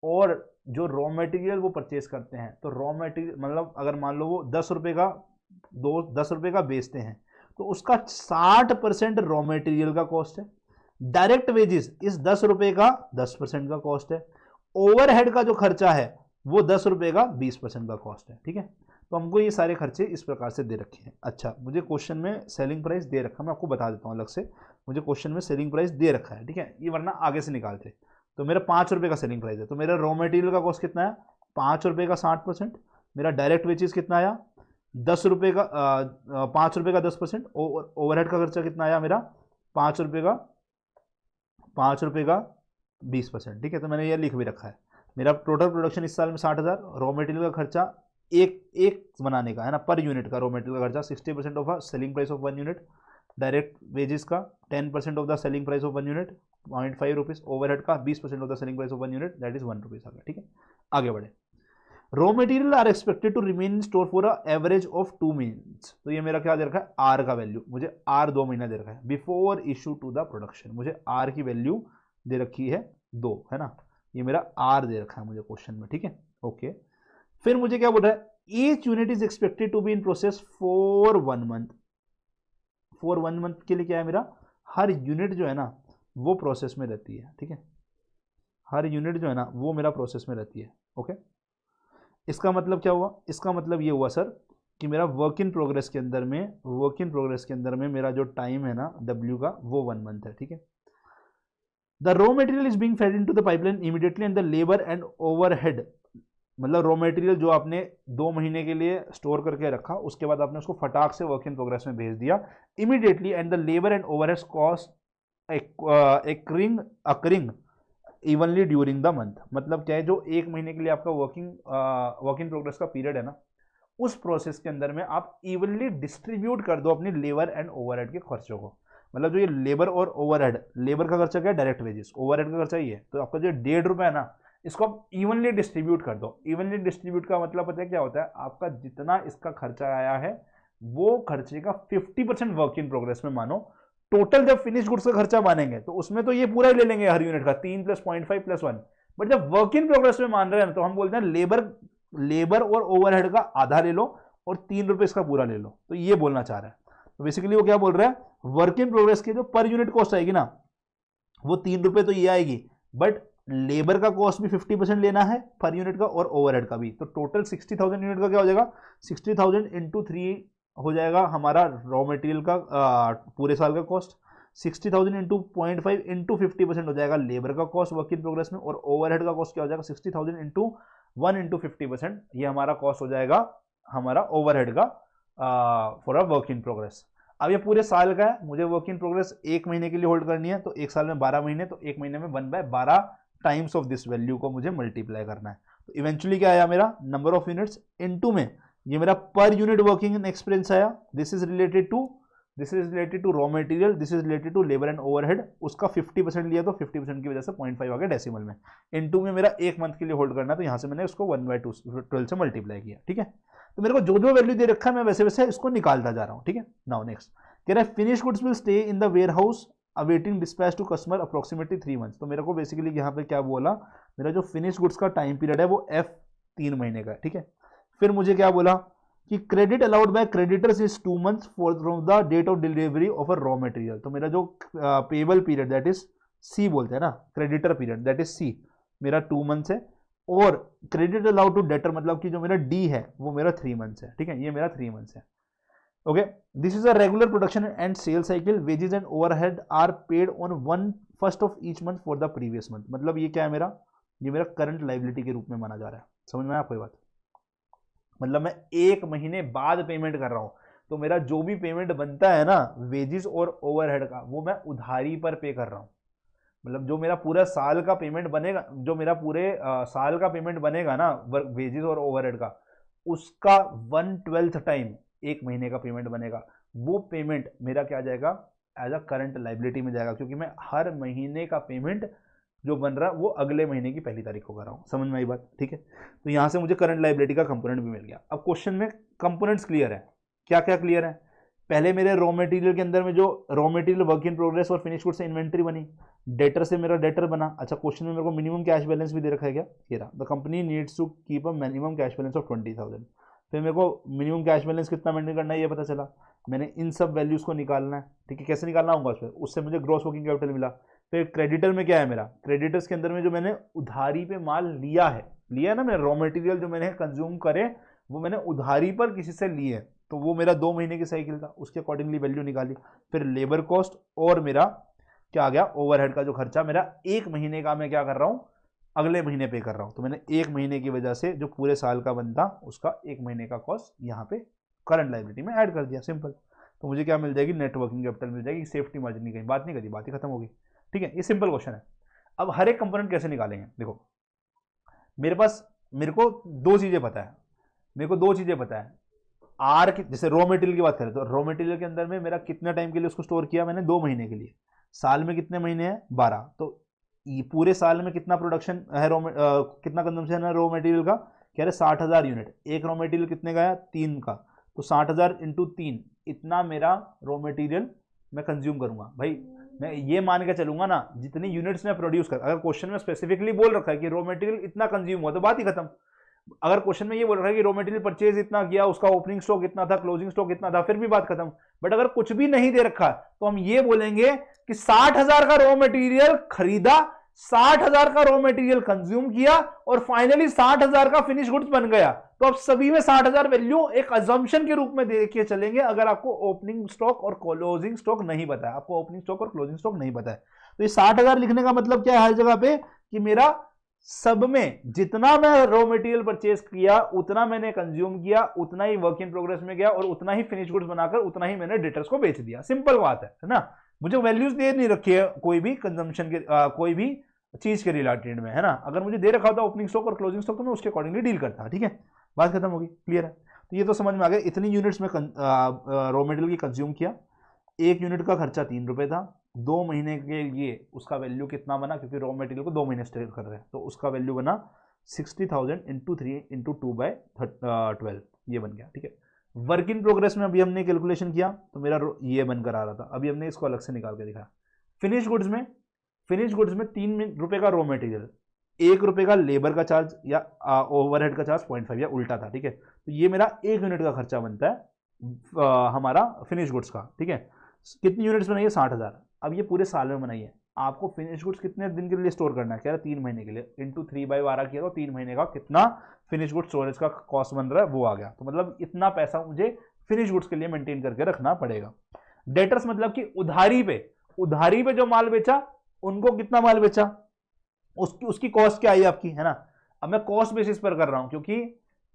और जो रॉ मटेरियल वो परचेज करते हैं, तो रॉ मटेरियल मतलब अगर मान लो वो 10 रुपये का 10 रुपये का बेचते हैं तो उसका 60% रॉ मटेरियल का कॉस्ट है। डायरेक्ट वेजेस इस 10 रुपये का 10% का कॉस्ट है। ओवरहेड का जो खर्चा है वो 10 रुपये का 20% का कॉस्ट है। ठीक है, तो हमको ये सारे खर्चे इस प्रकार से दे रखे हैं। अच्छा, मुझे क्वेश्चन में सेलिंग प्राइस दे रखा है, मैं आपको बता देता हूँ अलग से, मुझे क्वेश्चन में सेलिंग प्राइस दे रखा है। ठीक है, ये वरना आगे से निकालते। तो मेरा 5 रुपये का सेलिंग प्राइस है, तो मेरा रॉ मटेरियल का कॉस्ट कितना है 5 रुपये का 60%। मेरा डायरेक्ट वेजेस कितना आया 10 रुपये का 5 रुपये का 10%। ओवरहेड का खर्चा कितना आया मेरा 5 रुपये का 20%। ठीक है, तो मैंने ये लिख भी रखा है। मेरा टोटल प्रोडक्शन इस साल में 60,000, रॉ मटेरियल का खर्चा एक बनाने का है ना, पर यूनिट का रॉ मटेरियल का खर्चा 60% of selling price of 1 unit. Direct wages का 10% of the selling price of 1 unit 0.5 rupees. Overhead का 20% of the selling price of 1 unit that is 1 rupees आ गया। ठीक है, आगे बढ़े। Raw material are expected to remain in store for a average of 2 months. तो ये मेरा क्या दे रखा है आर का वैल्यू, मुझे आर 2 महीना दे रखा है। Before issue to the production मुझे आर की वैल्यू दे रखी है 2, है ना, ये मेरा आर दे रखा है मुझे क्वेश्चन में। ठीक है, ओके, फिर मुझे क्या बोल रहा है each unit is expected to be in process for 1 month. For 1 month के लिए क्या है मेरा, हर यूनिट जो है ना वो प्रोसेस में रहती है। ठीक है, हर यूनिट जो है ना वो मेरा प्रोसेस में रहती है। ओके, इसका मतलब क्या हुआ, इसका मतलब ये हुआ सर कि मेरा वर्क इन प्रोग्रेस के अंदर में मेरा जो टाइम है ना W का वो 1 मंथ है। ठीक है, the raw material is being fade into the pipeline immediately and the labour and overhead, मतलब रॉ मटेरियल जो आपने 2 महीने के लिए स्टोर करके रखा उसके बाद आपने उसको फटाक से वर्क इन प्रोग्रेस में भेज दिया immediately, and the labour and overhead cost occurring evenly during the month. मतलब क्या है, जो 1 महीने के लिए आपका वर्क इन प्रोग्रेस का पीरियड है ना, उस प्रोसेस के अंदर में आप इवनली डिस्ट्रीब्यूट कर दो अपनी लेबर एंड ओवरहेड के खर्चों को। मतलब जो ये लेबर और ओवरहेड, लेबर का खर्चा क्या है डायरेक्ट वेजेस, ओवरहेड का खर्चा ये है, तो आपका जो 1.5 रुपये है ना इसको आप इवनली डिस्ट्रीब्यूट कर दो। इवनली डिस्ट्रीब्यूट का मतलब पता है क्या होता है, आपका जितना इसका खर्चा आया है वो खर्चे का 50% वर्क इन प्रोग्रेस में मानो। टोटल जब फिनिश गुड्स का खर्चा मानेंगे तो उसमें तो ये पूरा ही ले लेंगे हर यूनिट का 3 + 0.5 + 1, बट जब वर्क इन प्रोग्रेस में मान रहे हैं तो हम बोलते हैं लेबर और ओवरहेड का आधा ले लो और 3 रुपये इसका पूरा ले लो। तो ये बोलना चाह रहा है, तो बेसिकली वो क्या बोल रहा है, वर्क इन प्रोग्रेस की जो पर यूनिट कॉस्ट आएगी ना वो 3 रुपये तो ये आएगी, बट लेबर का कॉस्ट भी 50% लेना है पर यूनिट का और ओवरहेड का भी। तो टोटल 60,000 यूनिट का क्या हो जाएगा 60,000 × 3 हो जाएगा हमारा रॉ मटेरियल का पूरे साल का कॉस्ट। 60,000 × 0.5 × 50% हो जाएगा लेबर का कॉस्ट वर्क इन प्रोग्रेस में, और ओवरहेड का कॉस्ट क्या हो जाएगा 60,000 × 1 × 50%, ये हमारा कॉस्ट हो जाएगा हमारा ओवरहेड का for a work in progress. अब ये पूरे साल का है, मुझे वर्क इन प्रोग्रेस 1 महीने के लिए होल्ड करनी है, तो 1 साल में 12 महीने, तो 1 महीने में 1/12 टाइम्स ऑफ दिस वैल्यू को मुझे मल्टीप्लाई करना है। तो इवेंचुअली क्या आया मेरा नंबर ऑफ यूनिट्स इनटू में ये मेरा पर यूनिट वर्किंग एक्सपीरियंस आया, this is related to this is related to raw material, this is related to labour and overhead. उसका 50% लिया तो 50% की वजह से 0.5 आ गया डेसिमल में। इनटू में मेरा एक मंथ के लिए होल्ड करना है, तो यहाँ से मैंने उसको 1/12 से मल्टीप्लाई किया। ठीक है, तो मेरे को जो जो वैल्यू दे रखा है मैं वैसे वैसे इसको निकालता जा रहा हूँ। ठीक है, नाउ नेक्स्ट कह रहा है finish goods will stay in the warehouse awaiting dispatch to customer approximately 3 months. तो मेरे को बेसिकली यहाँ पे क्या बोला, मेरा जो फिनिश गुड्स का टाइम पीरियड है वो F 3 महीने का है। ठीक है, फिर मुझे क्या बोला कि credit allowed by creditors is 2 months from the date of delivery of a raw material. तो मेरा जो payable period that is see बोलते हैं ना, creditor period that is see, मेरा 2 मंथ्स है। और क्रेडिट अलाउड टू डेटर मतलब कि जो मेरा डी है वो मेरा 3 मंथ्स है। ठीक है, ये मेरा 3 मंथ्स है। Okay, this is a regular production and sale cycle, wages and overhead are paid on 1st of each month for the previous month. मतलब ये क्या है मेरा, ये मेरा करंट लाइबिलिटी के रूप में माना जा रहा है। समझ में आया कोई बात? मतलब मैं 1 महीने बाद पेमेंट कर रहा हूं, तो मेरा जो भी पेमेंट बनता है ना वेजेस और ओवरहेड का, वो मैं उधारी पर पे कर रहा हूं। मतलब जो मेरा पूरा साल का पेमेंट बनेगा, जो मेरा पूरे साल का पेमेंट बनेगा ना वेजेस और ओवरहेड का, उसका 1/12 टाइम 1 महीने का पेमेंट बनेगा। वो पेमेंट मेरा क्या जाएगा, एज अ करंट लाइबिलिटी में जाएगा, क्योंकि मैं हर महीने का पेमेंट जो बन रहा है वो अगले महीने की पहली तारीख को कर रहा हूँ। समझ में आई बात? ठीक है, तो यहाँ से मुझे करंट लाइबिलिटी का कंपोनेंट भी मिल गया। अब क्वेश्चन में कंपोनेंट्स क्लियर है, क्या क्या क्लियर है? पहले मेरे रॉ मटेरियल के अंदर में जो raw material work in progress और फिनिश गुड से इन्वेंट्री बनी, डेटर से मेरा डेटर बना। अच्छा, क्वेश्चन में मेरे को मिनिमम कैश बैलेंस भी दे रखा है क्या? ये रहा, the company needs to keep a minimum cash balance of 20,000। फिर मेरे को मिनिमम कैश बैलेंस कितना मेंटेन करना है ये पता चला, मैंने इन सब वैल्यूज को निकालना है। ठीक है, कैसे निकालना होगा उससे मुझे ग्रॉस वर्किंग कैपिटल मिला। फिर क्रेडिटर में क्या है मेरा, क्रेडिटर्स के अंदर में जो मैंने उधारी पे माल लिया है ना, मैंने रॉ मटेरियल जो मैंने कंज्यूम करे वो मैंने उधारी पर किसी से लिए, तो वो मेरा 2 महीने की साइकिल था, उसके अकॉर्डिंगली वैल्यू निकाली। फिर लेबर कॉस्ट और मेरा क्या आ गया, ओवरहेड का जो खर्चा मेरा 1 महीने का मैं क्या कर रहा हूँ, अगले महीने पे कर रहा हूँ। तो मैंने 1 महीने की वजह से जो पूरे साल का बनता उसका 1 महीने का कॉस्ट यहाँ पे करंट लाइबिलिटी में ऐड कर दिया, सिंपल। तो मुझे क्या मिल जाएगी, नेट वर्किंग कैपिटल मिल जाएगी। सेफ्टी मार्जिन की कहीं बात नहीं करी, बात ही खत्म होगी। ठीक है, ये सिंपल क्वेश्चन है। अब हर एक कंपोनेंट कैसे निकालेंगे, देखो मेरे को 2 चीजें पता है, मेरे को 2 चीजें पता है। आर की, जैसे रॉ मटेरियल की बात करें तो रॉ मटेरियल के अंदर में मेरा कितना टाइम के लिए उसको स्टोर किया मैंने, 2 महीने के लिए। साल में कितने महीने हैं, 12। तो ये पूरे साल में कितना प्रोडक्शन है, कितना कंजम्पशन है रॉ मटेरियल का, कह रहे 60,000 यूनिट। एक रॉ मटेरियल कितने का है, 3 का, तो 60,000 इंटू 3, इतना मेरा रॉ मटेरियल मैं कंज्यूम करूंगा। भाई मैं ये मान के चलूंगा ना, जितनी यूनिट्स में प्रोड्यूस कर, अगर क्वेश्चन में स्पेसिफिकली बोल रखा है कि रॉ मटेरियल इतना कंज्यूम हुआ तो बात ही खत्म। अगर क्वेश्चन में ये बोल रहा है कि रॉ मटेरियल परचेज इतना किया, उसका ओपनिंग स्टॉक इतना था, क्लोजिंग स्टॉक इतना था, फिर भी बात खत्म। बट अगर कुछ भी नहीं दे रखा तो हम ये बोलेंगे कि 60,000 का रॉ मटेरियल खरीदा, 60,000 का रॉ मटेरियल कंज्यूम किया और फाइनली 60,000 का फिनिश गुड्स बन गया। तो अब सभी में 60,000 वैल्यू एक अजम्पशन के रूप में देखिए चलेंगे, अगर आपको ओपनिंग स्टॉक और क्लोजिंग स्टॉक नहीं पता है, आपको ओपनिंग स्टॉक और क्लोजिंग स्टॉक नहीं पता है, तो ये 60,000 लिखने का मतलब क्या है हर जगह पे, कि मेरा सब में जितना मैं रॉ मटेरियल परचेज किया उतना मैंने कंज्यूम किया, उतना ही वर्क इन प्रोग्रेस में गया और उतना ही फिनिश गुड्स बनाकर उतना ही मैंने डेटर्स को बेच दिया। सिंपल बात है ना। मुझे वैल्यूज दे नहीं रखी है कोई भी कंजम्पशन के कोई भी चीज के रिलेटेड में, है ना। अगर मुझे दे रखा होता ओपनिंग स्टॉक और क्लोजिंग स्टॉक तो मैं उसके अकॉर्डिंगली डील करता। ठीक है, बात खत्म होगी, क्लियर है। तो ये तो समझ में आ गया, इतनी यूनिट्स में रॉ मटेरियल की कंज्यूम किया, 1 यूनिट का खर्चा 3 रुपए था, 2 महीने के लिए उसका वैल्यू कितना बना, क्योंकि रॉ मटेरियल को 2 महीने स्टोर कर रहे हैं, तो उसका वैल्यू बना 60,000 इंटू 3 इंटू 2/12, ये बन गया। ठीक है, वर्क इन प्रोग्रेस में अभी हमने कैलकुलेशन किया तो मेरा ये बनकर आ रहा था, अभी हमने इसको अलग से निकाल के दिखाया। फिनिश गुड्स में 3 रुपए का रॉ मटेरियल, 1 रुपए का लेबर का चार्ज या ओवरहेड का चार्ज 0.5 या उल्टा था। ठीक है, तो ये मेरा 1 यूनिट का खर्चा बनता है हमारा फिनिश गुड्स का। ठीक है, कितनी यूनिट्स बनाई है, 60,000। अब ये पूरे साल में बनाई है, आपको फिनिश गुड्स कितने दिन के लिए स्टोर करना है, कह रहा है 3 महीने के लिए, इंटू 3/12 किया तो 3 महीने का कितना फिनिश गुड्स स्टोरेज का कॉस्ट बन रहा है वो आ गया। तो मतलब इतना पैसा मुझे फिनिश गुड्स के लिए मेंटेन करके रखना पड़ेगा। डेटर्स मतलब कि उधारी पे जो माल बेचा उनको कितना माल बेचा, उसकी कॉस्ट क्या आई आपकी, है ना। अब मैं कॉस्ट बेसिस पर कर रहा हूं, क्योंकि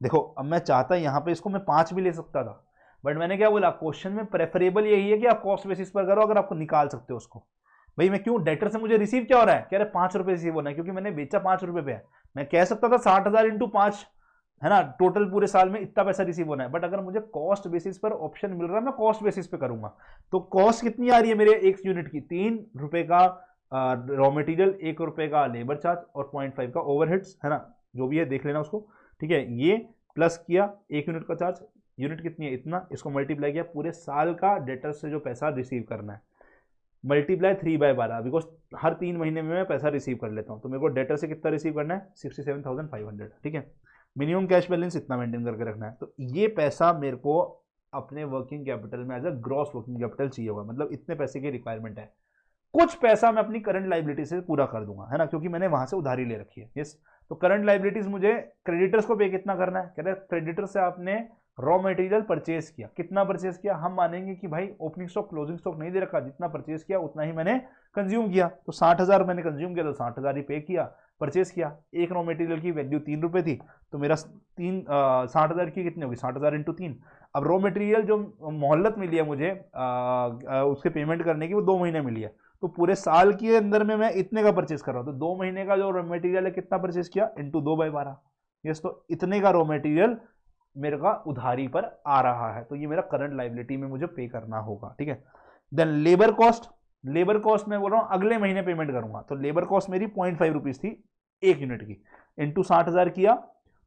देखो अब मैं चाहता यहां पे इसको मैं 5 भी ले सकता था, बट मैंने क्या बोला, क्वेश्चन में प्रेफरेबल यही है कि आप कॉस्ट बेसिस पर करो अगर आपको निकाल सकते हो उसको। भाई मैं क्यों, डेटर से मुझे रिसीव क्या हो रहा है, कह रहे 5 रुपए रिसीव होना है, क्योंकि मैंने बेचा 5 रुपए पे है। मैं कह सकता था 60,000 इंटू 5 है ना, टोटल पूरे साल में इतना पैसा रिसीव होना है। बट अगर मुझे कॉस्ट बेसिस पर ऑप्शन मिल रहा है, मैं कॉस्ट बेसिस पे करूंगा। तो कॉस्ट कितनी आ रही है मेरे एक यूनिट की, 3 रुपए का रॉ मटेरियल, 1 रुपए का लेबर चार्ज और 0.5 का ओवरहेड्स, है ना, जो भी है देख लेना उसको, ठीक है। ये प्लस किया 1 यूनिट का चार्ज, यूनिट कितनी है इतना, इसको मल्टीप्लाई किया पूरे साल का डेटर से जो पैसा रिसीव करना है, मल्टीप्लाई 3/12, बिकॉज हर 3 महीने में मैं पैसा रिसीव कर लेता हूँ। तो मेरे को डेटर से कितना रिसीव करना है, 67,500, ठीक है। मिनिमम कैश बैलेंस इतना मेंटेन करके रखना है। तो ये पैसा मेरे को अपने वर्किंग कैपिटल में as a gross working capital चाहिए होगा, मतलब इतने पैसे की रिक्वायरमेंट है। कुछ पैसा मैं अपनी करंट लाइबिलिटी से पूरा कर दूंगा, है ना, क्योंकि मैंने वहां से उधारी ले रखी है। यस, तो करंट लाइबिलिटीज मुझे क्रेडिटर्स को पे कितना करना है, कह रहे क्रेडिटर से आपने रॉ मटेरियल परचेज किया, कितना परचेज किया, हम मानेंगे कि भाई ओपनिंग स्टॉक क्लोजिंग स्टॉक नहीं दे रखा, जितना परचेज किया उतना ही मैंने कंज्यूम किया। तो 60,000 मैंने कंज्यूम किया, तो 60,000 ही पे किया, परचेज किया। एक रॉ मटेरियल की वैल्यू 3 रुपए थी, तो मेरा 60,000 की कितनी होगी, 60,000 इंटू 3। अब रॉ मटेरियल जो मोहल्लत मिली है मुझे उसके पेमेंट करने की, वो 2 महीने मिली है। तो पूरे साल के अंदर में मैं इतने का परचेज कर रहा हूँ, तो 2 महीने का जो रॉ मटेरियल है कितना परचेज किया, इंटू 2/12। यस, तो इतने का रॉ मटेरियल मेरे का उधारी पर आ रहा है, तो ये मेरा करंट लाइबिलिटी में मुझे पे करना होगा, ठीक है। Then labour cost, labour cost मैं बोल रहा हूं अगले महीने पेमेंट करूंगा, तो लेबर कॉस्ट मेरी 0.5 रुपीज थी 1 यूनिट की, इंटू 60,000 किया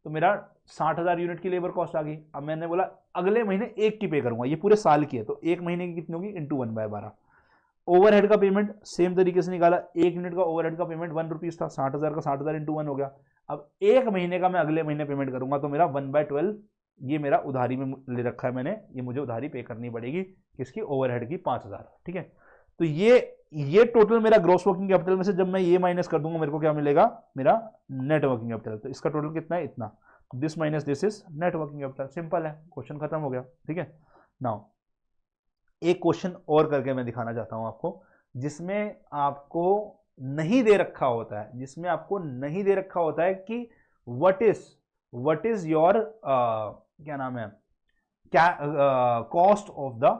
तो मेरा 60,000 यूनिट की लेबर कॉस्ट आ गई। अब मैंने बोला अगले महीने 1 की पे करूंगा, ये पूरे साल की है, तो 1 महीने की कितनी होगी, इंटू 1/12। ओवरहेड का पेमेंट सेम तरीके से निकाला, 1 यूनिट का ओवरहेड का पेमेंट 1 रुपीज था, 60,000 का 60,000 इंटू 1 हो गया। अब 1 महीने का मैं अगले महीने पेमेंट करूंगा, तो मेरा 1/12 ये मेरा उधारी में ले रखा है मैंने, ये मुझे उधारी पे करनी पड़ेगी, किसकी, ओवरहेड की 5,000, ठीक है। तो ये टोटल मेरा ग्रॉस वर्किंग कैपिटल में से जब मैं ये माइनस कर दूंगा, मेरे को क्या मिलेगा, मेरा नेट वर्किंग कैपिटल। तो इसका टोटल कितना है, इतना, this minus this is net working capital. Simple है, क्वेश्चन खत्म हो गया, ठीक है। नाउ एक क्वेश्चन और करके मैं दिखाना चाहता हूं आपको, जिसमें आपको नहीं दे रखा होता है, जिसमें आपको नहीं दे रखा होता है कि व्हाट इज योर क्या नाम है, क्या कॉस्ट ऑफ द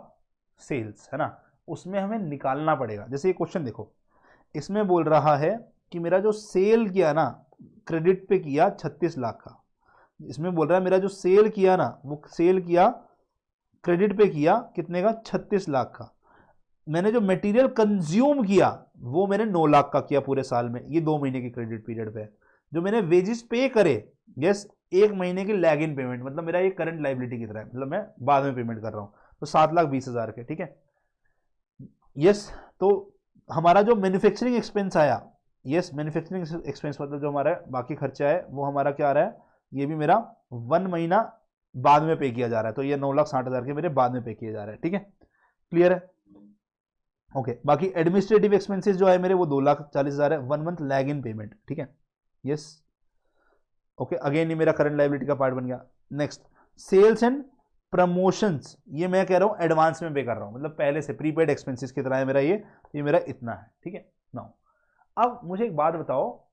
सेल्स, है ना, उसमें हमें निकालना पड़ेगा। जैसे ये क्वेश्चन देखो, इसमें बोल रहा है कि मेरा जो सेल किया ना, क्रेडिट पे किया 36 लाख का, इसमें बोल रहा है मेरा जो सेल किया ना, वो सेल किया क्रेडिट पे किया कितने का, 36 लाख का। मैंने जो मटेरियल कंज्यूम किया वो मैंने 9 लाख का किया पूरे साल में, ये 2 महीने की क्रेडिट पीरियड पे। जो मैंने वेजेस पे करे, यस, 1 महीने की लैग इन पेमेंट, मतलब मेरा ये करंट लाइबिलिटी की तरह है, मतलब मैं बाद में पेमेंट कर रहा हूं, तो 7,20,000 के, ठीक है। यस, तो हमारा जो मैन्युफैक्चरिंग एक्सपेंस आया, यस, मैन्युफैक्चरिंग एक्सपेंस मतलब जो हमारा बाकी खर्चा है वो हमारा क्या आ रहा है, ये भी मेरा 1 महीना बाद में पे किया जा रहा है, तो ये 9,60,000 के मेरे बाद में पे किए जा रहे हैं, ठीक है, क्लियर है, ओके। बाकी एडमिनिस्ट्रेटिव एक्सपेंसेस जो है मेरे वो 2,40,000 है, 1 मंथ लैग इन पेमेंट, ठीक है, यस, ओके। अगेन ये मेरा करंट लाइबिलिटी का पार्ट बन गया। नेक्स्ट, सेल्स एंड प्रमोशंस, ये मैं कह रहा हूं एडवांस में पे कर रहा हूं, मतलब पहले से प्रीपेड एक्सपेंसेस की तरह है मेरा ये मेरा इतना है, ठीक है। नाउ अब मुझे एक बात बताओ,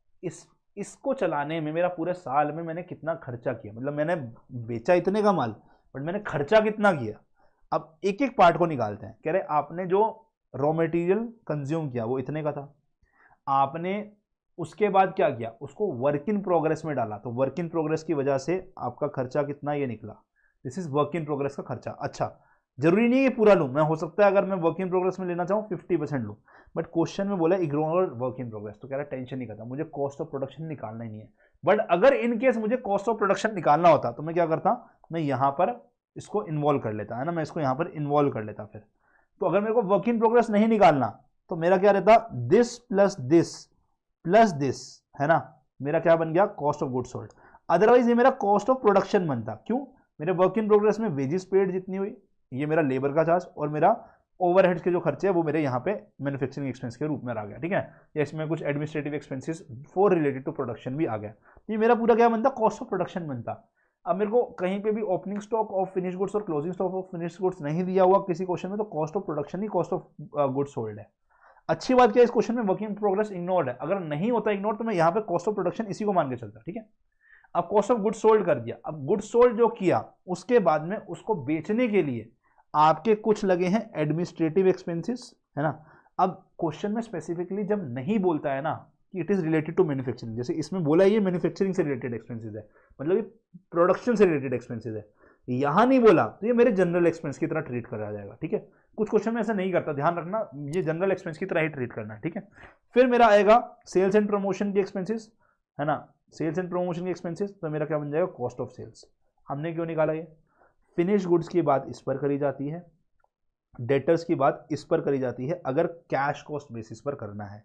इसको चलाने में मेरा पूरे साल में मैंने कितना खर्चा किया, मतलब मैंने बेचा इतने का माल, बट मैंने खर्चा कितना किया। अब एक एक पार्ट को निकालते हैं। कह रहे आपने जो रॉ मटेरियल कंज्यूम किया वो इतने का था, आपने उसके बाद क्या किया, उसको वर्क इन प्रोग्रेस में डाला, तो वर्क इन प्रोग्रेस की वजह से आपका खर्चा कितना ये निकला, this is work in progress का खर्चा। अच्छा, जरूरी नहीं है पूरा लूं मैं, हो सकता है अगर मैं वर्क इन प्रोग्रेस में लेना चाहूं 50% लूं, बट क्वेश्चन में बोला इग्नोर वर्क इन प्रोग्रेस, तो कह रहा टेंशन नहीं करता, मुझे कॉस्ट ऑफ प्रोडक्शन निकालना ही नहीं है। बट अगर इन केस मुझे कॉस्ट ऑफ प्रोडक्शन निकालना होता तो मैं क्या करता, मैं यहां पर इसको इन्वॉल्व कर लेता, है ना, मैं इसको यहां पर इन्वॉल्व कर लेता। फिर तो अगर मेरे को वर्क इन प्रोग्रेस नहीं निकालना तो मेरा क्या रहता, दिस प्लस दिस, है ना, मेरा क्या बन गया, cost of goods sold. Otherwise ये मेरा कॉस्ट ऑफ प्रोडक्शन बनता। क्यों, मेरे वर्क इन प्रोग्रेस में वेजेस पेड जितनी हुई, ये मेरा लेबर का चार्ज, और मेरा ओवरहेड्स के जो खर्चे है वो मेरे यहाँ पे मैन्युफैक्चरिंग एक्सपेंस के रूप में आ गया, ठीक है। या इसमें कुछ administrative expenses for related to production भी आ गया, तो ये मेरा पूरा क्या बनता, कॉस्ट ऑफ प्रोडक्शन बनता। अब मेरे को कहीं पे भी opening stock of finish goods और closing stock of finish goods नहीं दिया हुआ किसी क्वेश्चन में, तो कॉस्ट ऑफ प्रोडक्शन ही कॉस्ट ऑफ गुड्स सोल्ड है। अच्छी बात क्या है, इस क्वेश्चन में वर्किंग इन प्रोग्रेस इग्नोर्ड है, अगर नहीं होता इग्नोर तो मैं यहाँ पे कॉस्ट ऑफ प्रोडक्शन इसी को मान के चलता, ठीक है। अब कॉस्ट ऑफ गुड्स सोल्ड कर दिया, अब गुड्स सोल्ड जो किया उसके बाद में उसको बेचने के लिए आपके कुछ लगे हैं एडमिनिस्ट्रेटिव एक्सपेंसेस, है ना। अब क्वेश्चन में स्पेसिफिकली जब नहीं बोलता है ना कि it is related to manufacturing, जैसे इसमें बोला ये मैन्युफैक्चरिंग से रिलेटेड एक्सपेंसेस है, मतलब ये प्रोडक्शन से रिलेटेड एक्सपेंसेस है, यहां नहीं बोला तो ये मेरे जनरल एक्सपेंस की तरह ट्रीट करा जाएगा, ठीक है। कुछ क्वेश्चन में ऐसा नहीं करता, ध्यान रखना, ये जनरल एक्सपेंस की तरह ही ट्रीट करना है, ठीक है। फिर मेरा आएगा सेल्स एंड प्रमोशन की एक्सपेंसेस, है ना, सेल्स एंड प्रमोशन की एक्सपेंसेस, तो मेरा क्या बन जाएगा, कॉस्ट ऑफ सेल्स। हमने क्यों निकाला ये, फिनिश गुड्स की बात इस पर करी जाती है, डेटर्स की बात इस पर करी जाती है अगर कैश कॉस्ट बेसिस पर करना है,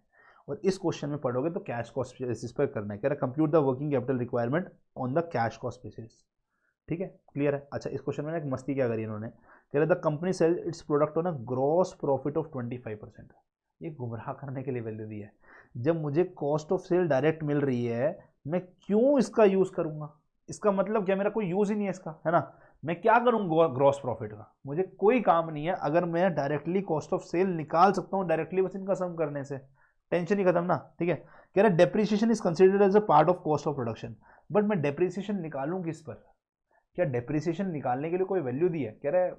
और इस क्वेश्चन में पढ़ोगे तो कैश कॉस्ट बेसिस पर करना है, कह रहा compute the working capital requirement on the cash cost basis, ठीक है, क्लियर है। अच्छा, इस क्वेश्चन में एक मस्ती क्या करी इन्होंने, कह रहा the company sell its product on a gross profit of 25%, ये गुमराह करने के लिए वैल्यू दी है। जब मुझे कॉस्ट ऑफ सेल डायरेक्ट मिल रही है, मैं क्यों इसका यूज करूंगा, इसका मतलब क्या, मेरा कोई यूज ही नहीं है इसका, है ना, मैं क्या करूंगा ग्रॉस प्रॉफिट का, मुझे कोई काम नहीं है, अगर मैं डायरेक्टली कॉस्ट ऑफ सेल निकाल सकता हूं डायरेक्टली बस इनका सम करने से, टेंशन ही खत्म ना, ठीक है। कह रहा depreciation is considered as a part of cost of production, but मैं डेप्रिसिएशन निकालूं किस पर, क्या डेप्रिसिएशन निकालने के लिए कोई वैल्यू दी है, कह रहे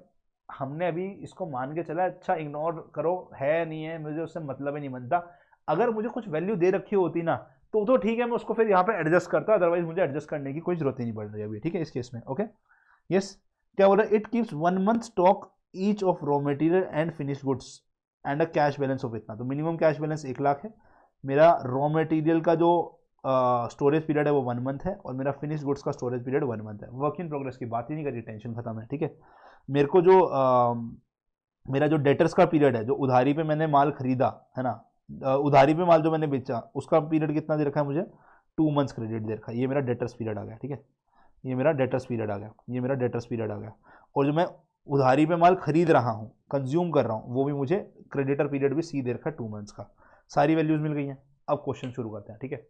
हमने अभी इसको मान के चला, अच्छा इग्नोर करो, है नहीं है, मुझे उससे मतलब ही नहीं बनता, अगर मुझे कुछ वैल्यू दे रखी होती ना तो ठीक है, मैं उसको फिर यहाँ पे एडजस्ट करता, अदरवाइज मुझे एडजस्ट करने की कोई जरूरत ही नहीं पड़ रही अभी, ठीक है, इस केस में, ओके। यस, क्या बोल रहा है, it keeps 1 month stock each of raw material and finish goods and a cash balance of इतना, तो मिनिमम कैश बैलेंस 1 लाख है, मेरा रॉ मटेरियल का जो स्टोरेज पीरियड है वो 1 मंथ है, और मेरा फिनिश गुड्स का स्टोरेज पीरियड 1 मंथ है, वर्क इन प्रोग्रेस की बात ही नहीं करी, टेंशन खत्म है, ठीक है। मेरे को जो मेरा जो डेटर्स का पीरियड है, जो उधारी पे मैंने माल खरीदा है ना, उधारी पे माल जो मैंने बेचा उसका पीरियड कितना दे रखा है मुझे, 2 मंथ्स क्रेडिट दे रखा है, ये मेरा डेटर्स पीरियड आ गया, ठीक है, ये मेरा डेटर्स पीरियड आ गया, ये मेरा डेटर्स पीरियड आ गया, और जो मैं उधारी पे माल खरीद रहा हूँ, कंज्यूम कर रहा हूँ, वो भी मुझे क्रेडिटर पीरियड भी सी दे रखा है 2 मंथ्स का, सारी वैल्यूज मिल गई हैं। अब क्वेश्चन शुरू करते हैं, ठीक है।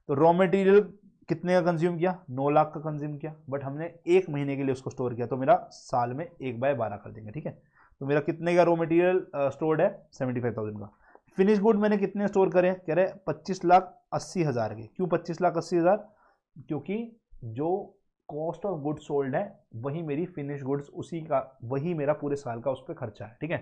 तो रॉ मटेरियल कितने का कंज्यूम किया, 9 लाख का कंज्यूम किया, बट हमने 1 महीने के लिए उसको स्टोर किया, तो मेरा साल में 1/12 कर देंगे, ठीक है। तो मेरा कितने का रॉ मटेरियल स्टोर्ड है, 75,000 का। फिनिश गुड मैंने कितने स्टोर करे, कह रहे 25,80,000 के, क्यों 25,80,000, क्योंकि जो कॉस्ट ऑफ गुड सोल्ड है वही मेरी फिनिश गुड्स, उसी का वही मेरा पूरे साल का उस पर खर्चा है, ठीक है।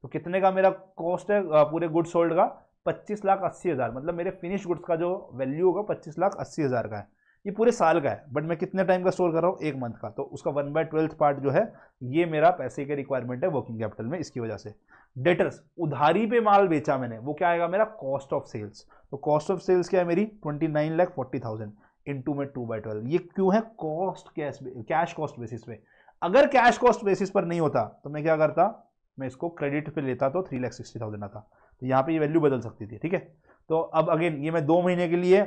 तो कितने का मेरा कॉस्ट है पूरे गुड सोल्ड का, 25,80,000, मतलब मेरे फिनिश गुड्स का जो वैल्यू होगा 25,80,000 का है, ये पूरे साल का है, बट मैं कितने टाइम का स्टोर कर रहा हूँ, 1 मंथ का, तो उसका 1/12 पार्ट जो है ये मेरा पैसे के रिक्वायरमेंट है वर्किंग कैपिटल में, इसकी वजह से। डेटर्स, उधारी पे माल बेचा मैंने, वो क्या आएगा मेरा, कॉस्ट ऑफ सेल्स, तो कॉस्ट ऑफ सेल्स क्या है मेरी, 29,40,000 इंटू में 2/12, ये क्यों है, कॉस्ट कैश कॉस्ट बेसिस पे, अगर कैश कॉस्ट बेसिस पर नहीं होता तो मैं क्या करता, मैं इसको क्रेडिट पे लेता तो 3,60,000 आता, तो यहाँ पे ये वैल्यू बदल सकती थी, ठीक है। तो अब अगेन ये मैं 2 महीने के लिए